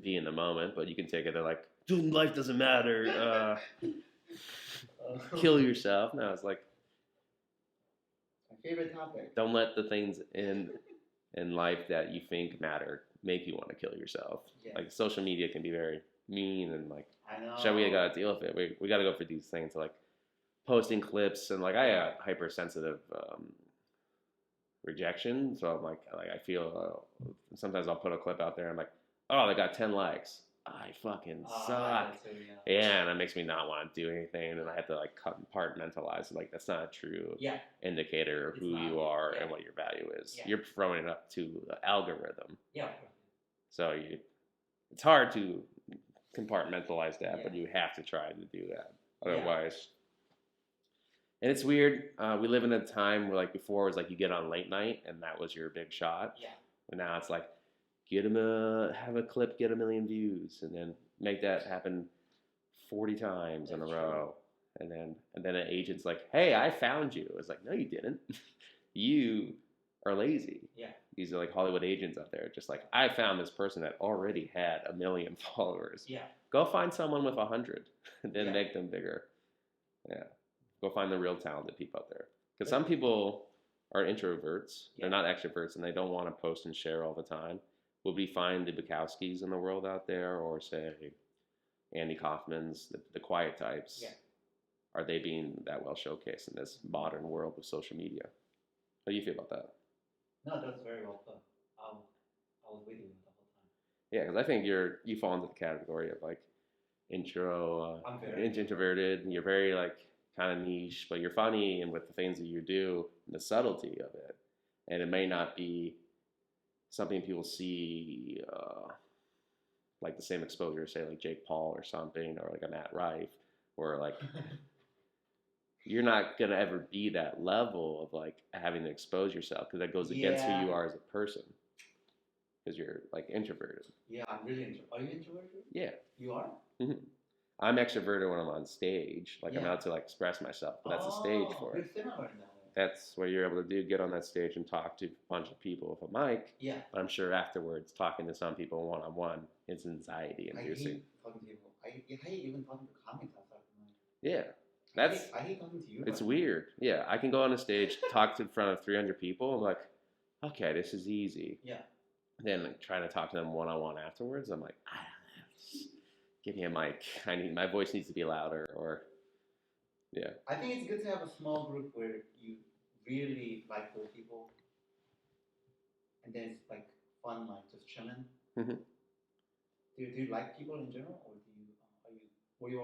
A: be in the moment. But you can take it. They're like, life doesn't matter. Kill yourself. No, it's like.
B: My favorite topic.
A: Don't let the things in life that you think matter make you want to kill yourself.
B: Yeah.
A: Like social media can be very mean and like,
B: I know.
A: we gotta deal with it. We gotta go for these things like posting clips and like I got hypersensitive rejection, so I'm like I feel sometimes I'll put a clip out there and I'm like, oh, they got 10 likes. I fucking suck. Yeah, and that makes me not want to do anything, and I have to like compartmentalize. Like that's not a true indicator of who you are and what your value is. You're throwing it up to the algorithm.
B: Yeah.
A: So it's hard to compartmentalize that, but you have to try to do that. Otherwise, and it's weird. We live in a time where like before it was like you get on late night and that was your big shot. Yeah. But now it's like have a clip, get 1 million views, and then make that happen 40 times in a row. And then an agent's like, hey, I found you. It's like, no, you didn't. You are lazy. Yeah. These are like Hollywood agents out there. Just like, I found this person that already had 1 million followers. Yeah. Go find someone with 100 and then make them bigger. Yeah. Go find the real talented people out there. Because some people are introverts. They're not extroverts and they don't want to post and share all the time. Would we find the Bukowskis in the world out there, or say Andy Kaufman's, the quiet types? Yeah. Are they being that well showcased in this modern world with social media? How do you feel about that?
B: No, that's very well put. I was with you the whole time.
A: Yeah, because I think you fall into the category of like introverted, and you're very like kind of niche, but you're funny and with the things that you do and the subtlety of it, and it may not be something people see like the same exposure, say like Jake Paul or something, or like a Matt Rife, or like you're not gonna ever be that level of like having to expose yourself because that goes against who you are as a person, because you're like introverted.
B: Yeah, I'm really introverted. Are you introverted?
A: Yeah.
B: You are?
A: Mm-hmm. I'm extroverted when I'm on stage, like I'm out to like express myself, but that's a stage for it.
B: We're similar in that way.
A: That's what you're able to do, get on that stage and talk to a bunch of people with a mic. Yeah. But I'm sure afterwards, talking to some people one-on-one is anxiety inducing.
B: I hate talking to people. I hate even talking to comics outside the mic.
A: Yeah.
B: I hate talking to you.
A: It's weird. Yeah. I can go on a stage, talk in front of 300 people. I'm like, okay, this is easy. Yeah. Then like, trying to talk to them one-on-one afterwards, I'm like, I don't know. Just give me a mic. My voice needs to be louder, or... Yeah. I
B: think it's good to have a small group where you really like those people, and then it's like fun, like just chilling. Mm-hmm. Do you like people in general, or were you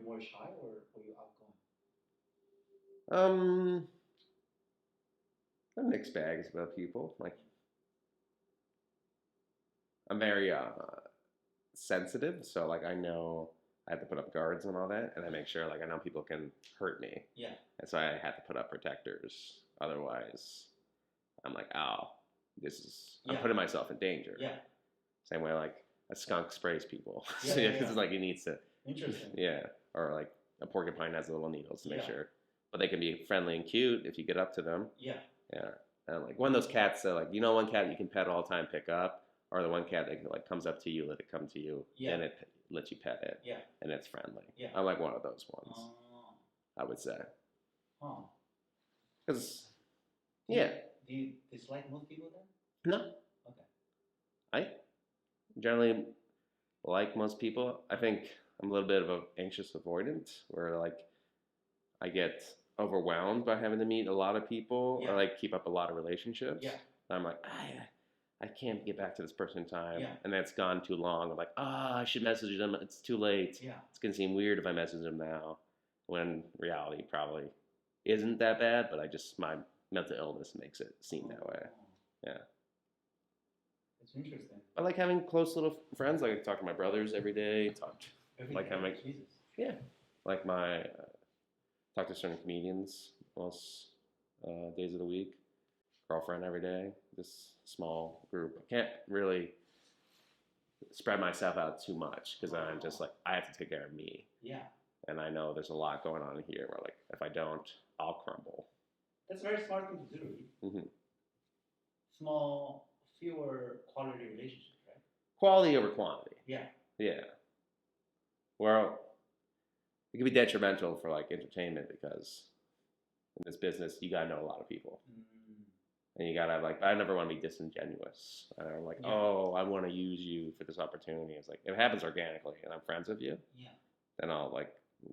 B: more shy, or were you outgoing?
A: I'm mixed bags about people. Like, I'm very sensitive, so like I know I have to put up guards and all that, and I make sure like I know people can hurt me,
B: Yeah.
A: and so I have to put up protectors. Otherwise, I'm like, oh, this is I'm
B: Yeah.
A: putting myself in danger.
B: Yeah.
A: Same way like a skunk sprays people.
B: Yeah,
A: So
B: yeah,
A: because
B: yeah.
A: it's like it needs to.
B: Interesting.
A: Yeah, or like a porcupine has little needles to make
B: Yeah.
A: sure, but they can be friendly and cute if you get up to them.
B: Yeah.
A: Yeah, and like one of those cats that like one cat you can pet all the time, pick up, or the one cat that like comes up to you, let it come to you,
B: Yeah.
A: and it lets you pet it,
B: Yeah.
A: and it's friendly.
B: Yeah.
A: I like one of those ones.
B: Oh.
A: I would say,
B: Huh.
A: because
B: Do you-
A: yeah,
B: Do you dislike most people then?
A: no,
B: Okay.
A: I generally like most people. I think I'm a little bit of an anxious avoidant, where like I get overwhelmed by having to meet a lot of people
B: Yeah.
A: or like keep up a lot of relationships.
B: Yeah.
A: I'm like, I can't get back to this person in time,
B: Yeah.
A: and that's gone too long. I'm like, I should message them. It's too late.
B: Yeah.
A: It's gonna seem weird if I message them now, when reality probably isn't that bad. But my mental illness makes it seem that way. Yeah.
B: It's interesting.
A: I like having close little friends. Like I talk to my brothers every day. Like having
B: Jesus.
A: yeah, like my talk to certain comedians most days of the week. Girlfriend every day. This small group. I can't really spread myself out too much because I'm just like I have to take care of me,
B: Yeah.
A: and I know there's a lot going on here where like if I don't, I'll crumble.
B: That's a very smart thing to do.
A: Mm-hmm.
B: Small, fewer quality relationships, right?
A: Quality over quantity.
B: Yeah.
A: Yeah. Well, it can be detrimental for like entertainment because in this business you gotta know a lot of people. And you gotta like, I never want to be disingenuous. I'm like,
B: Yeah.
A: oh, I want to use you for this opportunity. It's like, if it happens organically and I'm friends with you,
B: Yeah.
A: then I'll like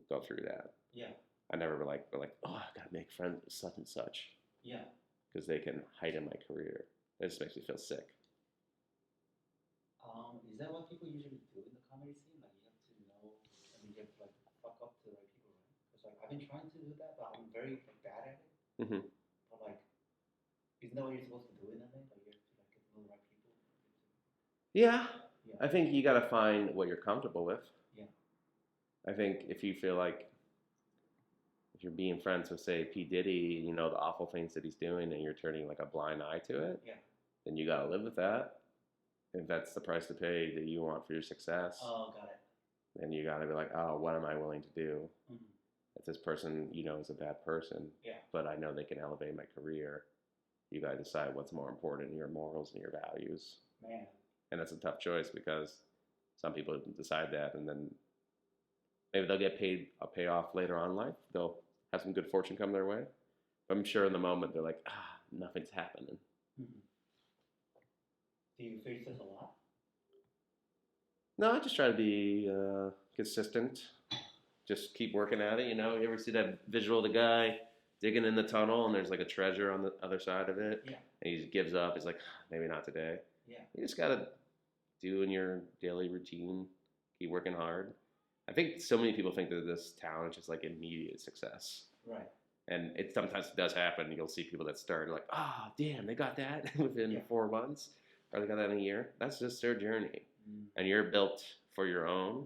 A: go through that.
B: Yeah.
A: I never be like, oh, I gotta make friends with such and such
B: Yeah.
A: because they can heighten my career. It just makes me feel sick.
B: Is that what people usually do in the comedy scene? Like you have to know, I mean, you have to like fuck up to the right people, right? Because like I've been trying to do that, but I'm very like bad at it.
A: Mm-hmm.
B: But like, isn't that what you're supposed to do in LA? Like you have to like get to know the right people.
A: Yeah.
B: Yeah.
A: I think you gotta find what you're comfortable with.
B: Yeah.
A: I think if you feel like if you're being friends with, say, P. Diddy, you know the awful things that he's doing, and you're turning like a blind eye to it,
B: Yeah.
A: then you gotta live with that. If that's the price to pay that you want for your success,
B: Oh, got it.
A: then you gotta be like, oh, what am I willing to do?
B: Mm-hmm.
A: If this person, is a bad person,
B: Yeah.
A: but I know they can elevate my career, you gotta decide what's more important, your morals and your values.
B: Man.
A: And that's a tough choice because some people decide that, and then maybe they'll get paid a payoff later on in life. They'll have some good fortune come their way. But I'm sure in the moment they're like, nothing's happening.
B: Mm-hmm. Do you face this a lot?
A: No, I just try to be consistent. Just keep working at it. You ever see that visual of the guy digging in the tunnel and there's like a treasure on the other side of it?
B: Yeah.
A: And he just gives up. He's like, maybe not today.
B: Yeah.
A: You just got to do in your daily routine, keep working hard. I think so many people think that this talent is just like immediate success.
B: Right.
A: And it sometimes does happen. You'll see people that start like, damn, they got that within 4 months, or they got that in a year. That's just their journey. And you're built for your own,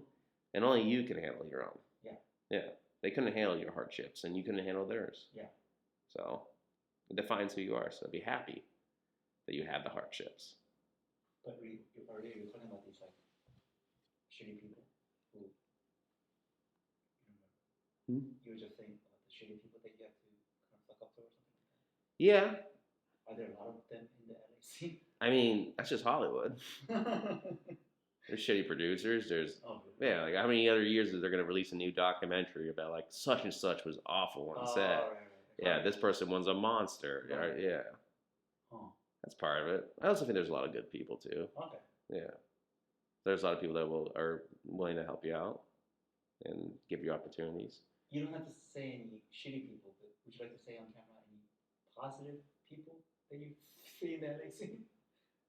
A: and only you can handle your own.
B: Yeah.
A: Yeah. They couldn't handle your hardships, and you couldn't handle theirs.
B: Yeah.
A: So it defines who you are. So be happy that you have the hardships.
B: But you're talking about these like shitty people who you were just saying about the shitty people that you have to kind of suck up to or something like that.
A: Yeah.
B: Are there a lot of them in the LA scene?
A: I mean, that's just Hollywood. There's shitty producers. There's like how many other years is they're gonna release a new documentary about like such and such was awful on set?
B: Right.
A: Yeah, this person was a monster.
B: Right.
A: Yeah. That's part of it. I also think there's a lot of good people too.
B: Okay.
A: Yeah. There's a lot of people that are willing to help you out and give you opportunities.
B: You don't have to say any shitty people, but would you like to say on camera any positive people that you see in the LA scene?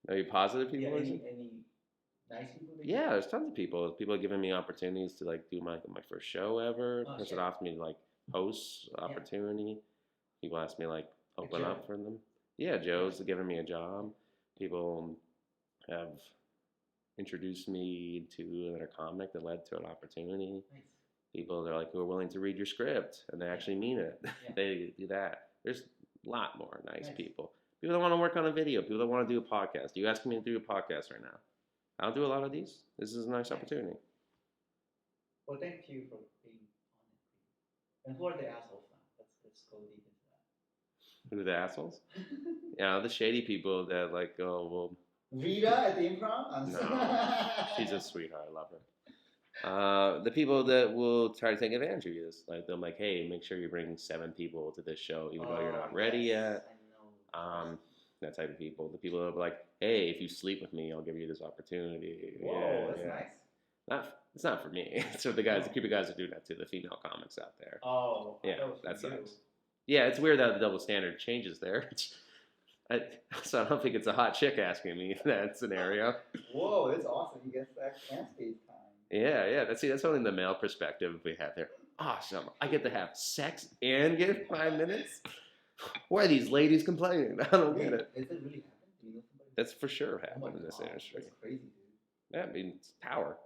A: Any positive people?
B: Yeah, any nice people?
A: Yeah, there's tons of people. People are giving me opportunities to like do my first show ever. Person offered me like host opportunity. People ask me like open up for them. Yeah, Joe's given me a job. People have introduced me to another comic that led to an opportunity.
B: Nice.
A: People they're like who are willing to read your script and they actually mean it.
B: Yeah.
A: They do that. There's a lot more nice
B: Nice.
A: people. People that want to work on a video. People that want to do a podcast. You asking me to do a podcast right now? I'll do a lot of these. This is a nice opportunity.
B: Well, thank you for being on it. And who are the assholes now? Let's go deep into that.
A: Who are the assholes? Yeah, the shady people that like, oh well.
B: Rita at the Improv?
A: No, she's a sweetheart. I love her. The people that will try to take advantage of you, like they're like, hey, make sure you bring 7 people to this show, even though you're not ready yet.
B: I know.
A: That type of people. The people that are like, hey, if you sleep with me, I'll give you this opportunity.
B: Whoa, that's nice.
A: It's not for me. It's for the guys, the creepy guys that do that to the female comics out there.
B: Oh,
A: Yeah,
B: that
A: sucks. Yeah, it's weird that the double standard changes there. So I don't think it's a hot chick asking me that scenario.
B: Whoa, that's awesome. You get sex and stage time.
A: Yeah. That's only the male perspective we have there. Awesome. I get to have sex and get 5 minutes? Why are these ladies complaining? I don't get it.
B: Does it really happen? Do you know somebody?
A: That's for sure
B: Oh my
A: happened in this
B: God,
A: industry.
B: That's crazy, dude.
A: Yeah, I mean, it's power.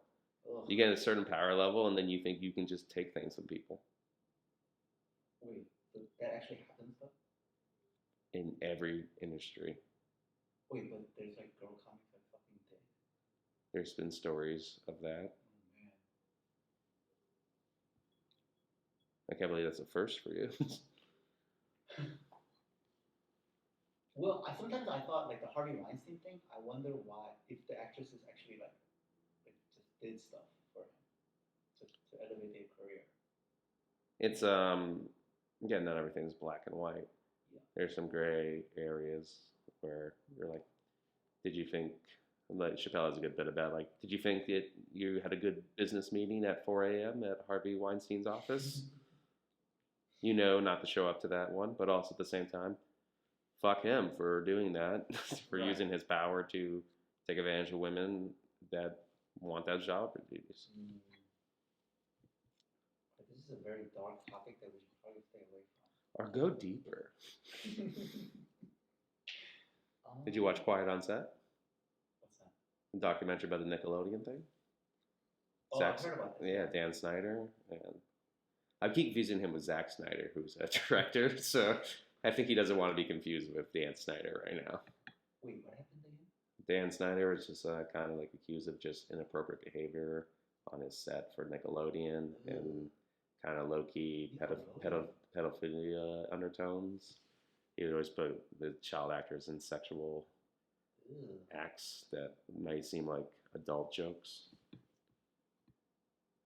B: Ugh.
A: You get a certain power level, and then you think you can just take things from people.
B: Wait, so that actually happens though?
A: In every industry.
B: Wait, but there's like girl comics that fucking dead.
A: There's been stories of that.
B: Oh man.
A: I can't believe that's a first for you.
B: Well, sometimes I thought like the Harvey Weinstein thing. I wonder why if the actresses actually like just did stuff for him to elevate their career.
A: It's again, not everything's black and white.
B: Yeah.
A: There's some gray areas where you're like, did you think? Like Chappelle has a good bit about like, did you think that you had a good business meeting at 4 a.m. at Harvey Weinstein's office? Not to show up to that one, but also at the same time, fuck him for doing that, for
B: Right.
A: using his power to take advantage of women that want that job.
B: But this is a very dark topic that we should probably stay away from.
A: Or go deeper. Did you watch Quiet on Set?
B: What's that?
A: The documentary about the Nickelodeon thing?
B: Oh, I've heard about this.
A: Yeah, Dan Snyder. And I keep confusing him with Zack Snyder, who's a director. So I think he doesn't want to be confused with Dan Snyder right now.
B: Wait, what happened to him?
A: Dan Snyder was just kind of like accused of just inappropriate behavior on his set for Nickelodeon and kind of low-key pedophilia undertones. He would always put the child actors in sexual acts that might seem like adult jokes.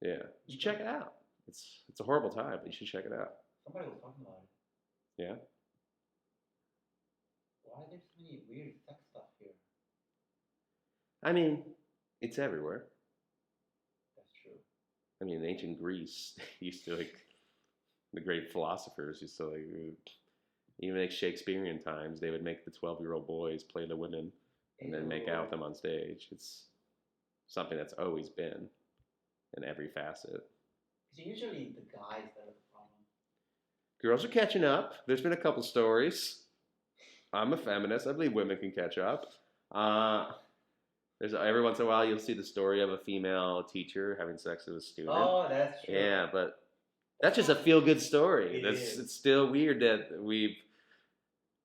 A: Yeah, you should check it out. It's a horrible time, but you should check it out.
B: Somebody was talking about it.
A: Yeah?
B: Why are there so many weird sex stuff here?
A: I mean, it's everywhere.
B: That's true.
A: I mean, in ancient Greece, used to like the great philosophers used to like even like Shakespearean times, they would make the 12-year-old boys play the women and then make out with them on stage. It's something that's always been in every facet.
B: It's usually the guys that are the problem.
A: Girls are catching up. There's been a couple stories. I'm a feminist. I believe women can catch up. There's every once in a while you'll see the story of a female teacher having sex with a student.
B: Oh, that's true.
A: Yeah, but that's just a feel-good story.
B: It's
A: still weird that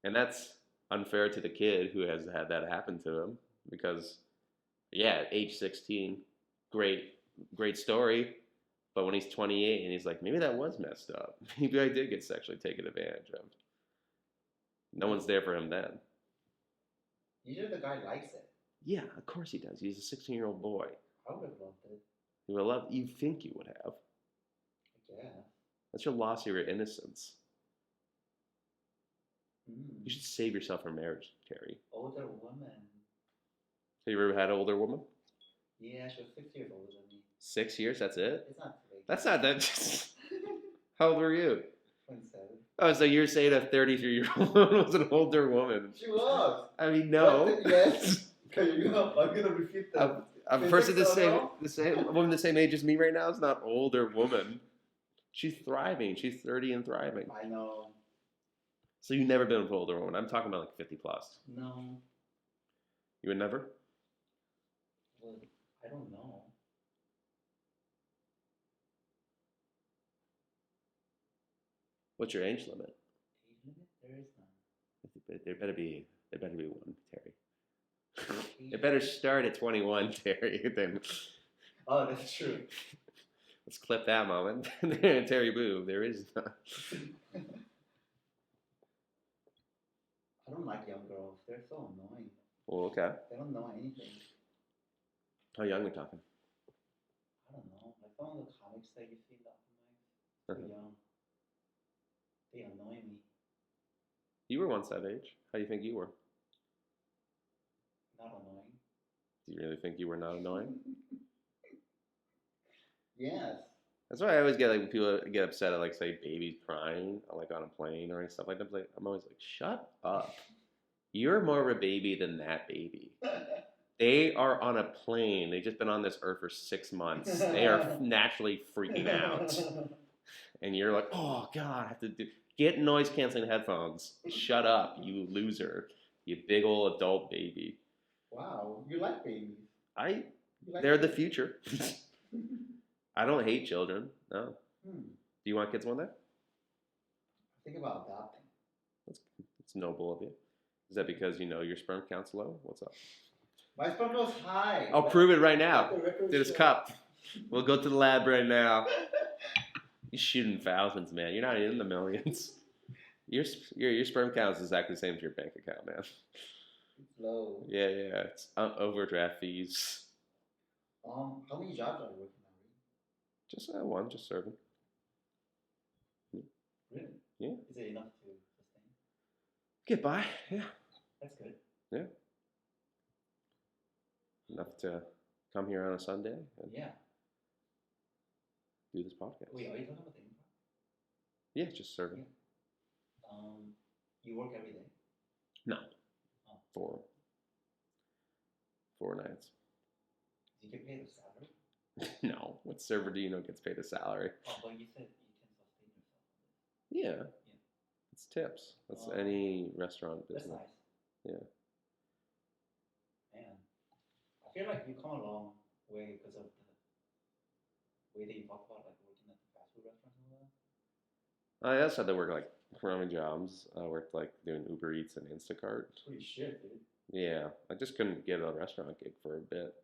A: and that's unfair to the kid who has had that happen to him because, yeah, at age 16, great story. But when he's 28 and he's like, maybe that was messed up. Maybe I did get sexually taken advantage of. No one's there for him then.
B: Usually the guy likes it.
A: Yeah, of course he does. He's a 16-year-old boy.
B: I would have loved it.
A: You would love. You think you would have.
B: Yeah.
A: That's your loss of your innocence.
B: Mm.
A: You should save yourself from marriage, Terry.
B: Older woman.
A: Have you ever had an older woman?
B: Yeah, she was 6 years older than me.
A: 6 years? That's it?
B: It's not too late.
A: That's not that. How old were you?
B: 27.
A: Oh, so you're saying a 33-year-old woman was an older woman?
B: She was.
A: I mean, no.
B: Yes. I'm gonna refute that.
A: A person a woman the same age as me right now is not older woman. She's thriving. She's 30 and thriving.
B: I know.
A: So you've never been with an older woman. I'm talking about like 50 plus.
B: No.
A: You would never?
B: Well, I don't know.
A: What's your age limit?
B: Age limit? There is none.
A: There better be one, Terry. It better start at 21, Terry. Then
B: Oh, that's true.
A: let's clip that moment. Terry Boo, there is none.
B: I don't like young girls. They're so annoying.
A: Well, okay.
B: They don't know anything.
A: How young are we talking?
B: I don't know. Like some of the comics that you see that they're young. They annoy me.
A: You were once that age. How do you think you were?
B: Not annoying.
A: Do you really think you were not annoying?
B: Yes.
A: That's why I always get like when people get upset at like say babies crying like on a plane or stuff like that. Like, I'm always like, shut up. You're more of a baby than that baby. They are on a plane. They've just been on this earth for 6 months. They are naturally freaking out. And you're like, oh God, I have to get noise canceling headphones. Shut up, you loser. You big old adult baby.
B: Wow, you like babies.
A: They're the future. I don't hate children. No.
B: Do
A: you want kids one day?
B: Think about adopting.
A: That's noble of you. Is that because you know your sperm count's low? What's up?
B: My sperm goes high.
A: I'll prove it right now. To this cup. We'll go to the lab right now. You're shooting thousands, man. You're not in the millions. Your sperm count is exactly the same as your bank account, man.
B: It's low.
A: Yeah. It's overdraft fees.
B: How many jobs are you working on?
A: Just one, just serving.
B: Really?
A: Yeah.
B: Is it enough to sustain?
A: Get by, yeah.
B: That's good.
A: Yeah. Enough to come here on a Sunday and do this podcast.
B: Wait, are you talking about the improv?
A: Yeah, just serving.
B: Yeah. You work every day?
A: No.
B: Oh.
A: 4 nights.
B: Do you get paid a salary?
A: No. What server do you know gets paid a salary?
B: Oh, but you said you can sustain yourself.
A: Yeah. It's tips. That's any restaurant business.
B: That's nice.
A: Yeah.
B: Man, I feel like you come a long way because of the way that you talk about like working at the fast food restaurants and all that.
A: I also had to work like ramen jobs. I worked like doing Uber Eats and Instacart.
B: Holy shit, dude.
A: Yeah, I just couldn't get a restaurant gig for a bit.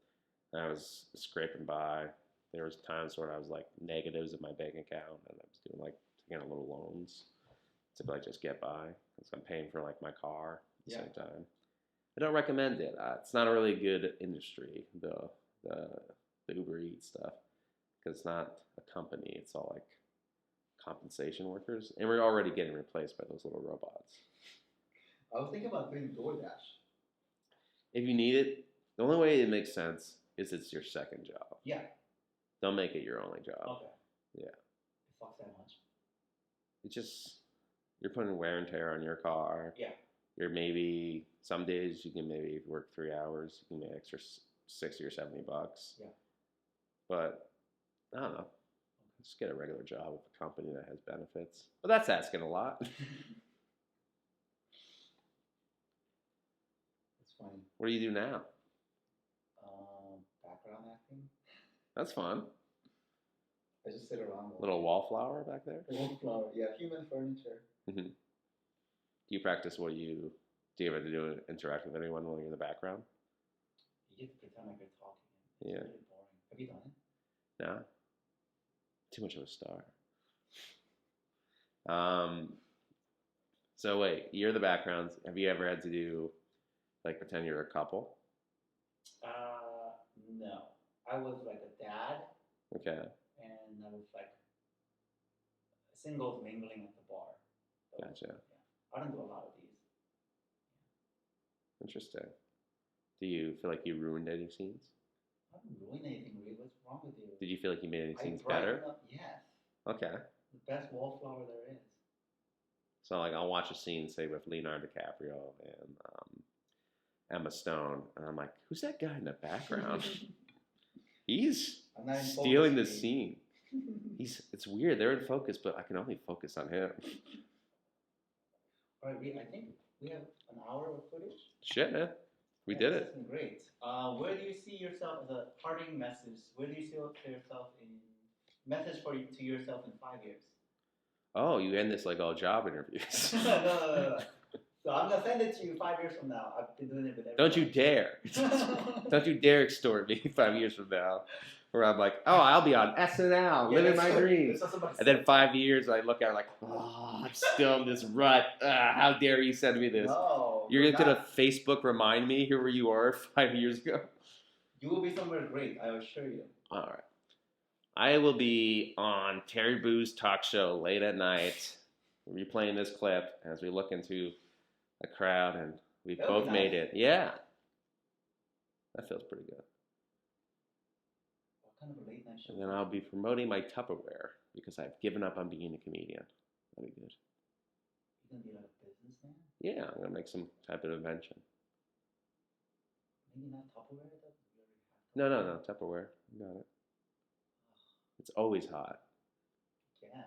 A: I was scraping by. There was times where I was like negatives in my bank account, and I was doing like taking a little loans to like just get by because I'm paying for like my car at the same time. I don't recommend it. It's not a really good industry, the Uber Eats stuff, because it's not a company. It's all like compensation workers, and we're already getting replaced by those little robots.
B: I was thinking about doing DoorDash.
A: If you need it, the only way it makes sense is it's your second job.
B: Yeah.
A: Don't make it your only job.
B: Okay.
A: Yeah.
B: It sucks that much.
A: It's just, you're putting wear and tear on your car.
B: Yeah.
A: You're maybe, some days you can maybe work 3 hours, you can make extra $60 or $70.
B: Yeah.
A: But, I don't know. Just get a regular job with a company that has benefits. But that's asking a lot.
B: It's funny.
A: What do you do now?
B: Background acting.
A: That's fun.
B: I just sit around.
A: Little wallflower back there?
B: Wallflower, yeah. Human furniture.
A: Mm-hmm. Do you practice do you ever interact with anyone while you're in the background?
B: You get to pretend like you're talking. It's really boring. Have you done it?
A: No. Too much of a star. So wait, you're the backgrounds. Have you ever had to do like pretend you're a couple?
B: No. I was like a dad.
A: Okay.
B: And I was like singles mingling at the bar. So,
A: Gotcha.
B: Yeah. I don't do a lot of these.
A: Interesting. Do you feel like you ruined any scenes?
B: I didn't ruin anything, really. What's wrong with you?
A: Did you feel like you made any scenes
B: brightened
A: better?
B: up, yes.
A: Okay.
B: The best wallflower there is.
A: So like I'll watch a scene, say with Leonardo DiCaprio and Emma Stone, and I'm like, who's that guy in the background? He's stealing the scene. It's weird. They're in focus, but I can only focus on him.
B: All right, I think we have an hour of footage.
A: Shit, man. We did
B: This
A: it.
B: has been great. Where do you see yourself as a parting message? Where do you see yourself in message to yourself in 5 years?
A: Oh, you end this like all job interviews.
B: No. So I'm gonna send it to you 5 years from now. I've been doing it with everyone.
A: Don't you dare. Don't you dare extort me 5 years from now. Where I'm like, oh, I'll be on SNL, living my dreams. And then 5 years, I look at it like, oh, I'm still in this rut. How dare you send me this?
B: No,
A: You're going to Facebook remind me where you were 5 years ago?
B: You will be somewhere great, I assure you.
A: All right. I will be on Terry Boo's talk show late at night, replaying this clip as we look into a crowd, and we both made it. Yeah. That feels pretty good.
B: What kind of a late night show?
A: And then I'll be promoting my Tupperware because I've given up on being a comedian. That'd be good.
B: You're going to be like a businessman?
A: Yeah, I'm going to make some type of invention.
B: Maybe not Tupperware, though?
A: No, Tupperware. You got it. It's always hot.
B: Yeah.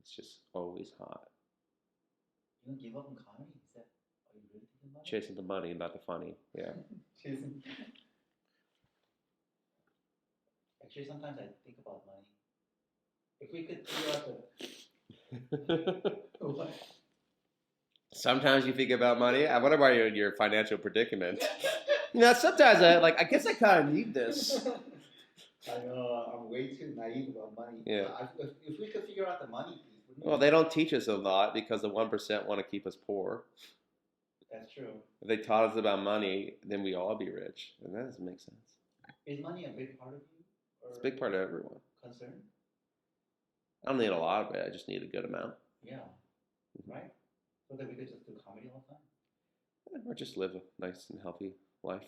A: It's just always hot.
B: You don't give up on comedy? Is that, are you really thinking about it?
A: Chasing the money, not the funny. Yeah.
B: Chasing. Actually, sometimes I think about money. If we could figure out the... What?
A: Sometimes you think about money. I wonder why you're in your financial predicament. Sometimes I guess I kind of need this.
B: I know, I'm way too naive about money.
A: Yeah.
B: If we could figure out the money piece, wouldn't
A: Well, they don't teach us a lot because the 1% want to keep us poor.
B: That's true.
A: If they taught us about money, then we all be rich. And that doesn't make sense.
B: Is money a big part of you? Or
A: It's a big part of everyone.
B: concern?
A: I don't need a lot of it. I just need a good amount.
B: Yeah. Right? So that we could just do comedy all the time?
A: Or just live a nice and healthy life.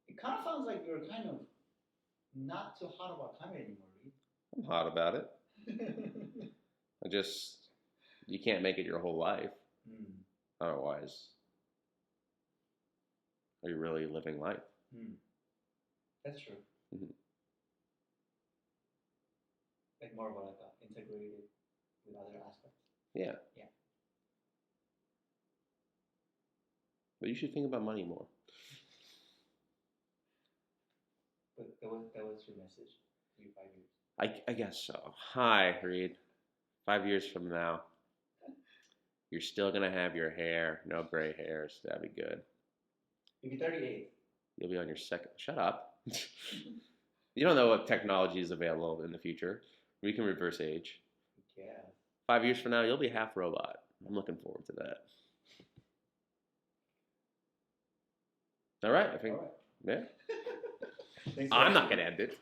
B: It kind of sounds like you're kind of not too hot about comedy anymore, Reid.
A: I'm hot about it. You can't make it your whole life. Otherwise, are you really living life?
B: That's true. Like more of a integrated with other aspects.
A: Yeah.
B: Yeah.
A: But you should think about money more.
B: But that was your message to you 5 years.
A: I guess so. Hi, Reid. 5 years from now, you're still going to have your hair, no gray hairs. That'd be good.
B: You'll be 38.
A: You'll be on your second. Shut up. You don't know what technology is available in the future. We can reverse age.
B: Yeah.
A: 5 years from now, you'll be half robot. I'm looking forward to that. All right, I think.
B: All right.
A: Yeah. I'm not going to end it.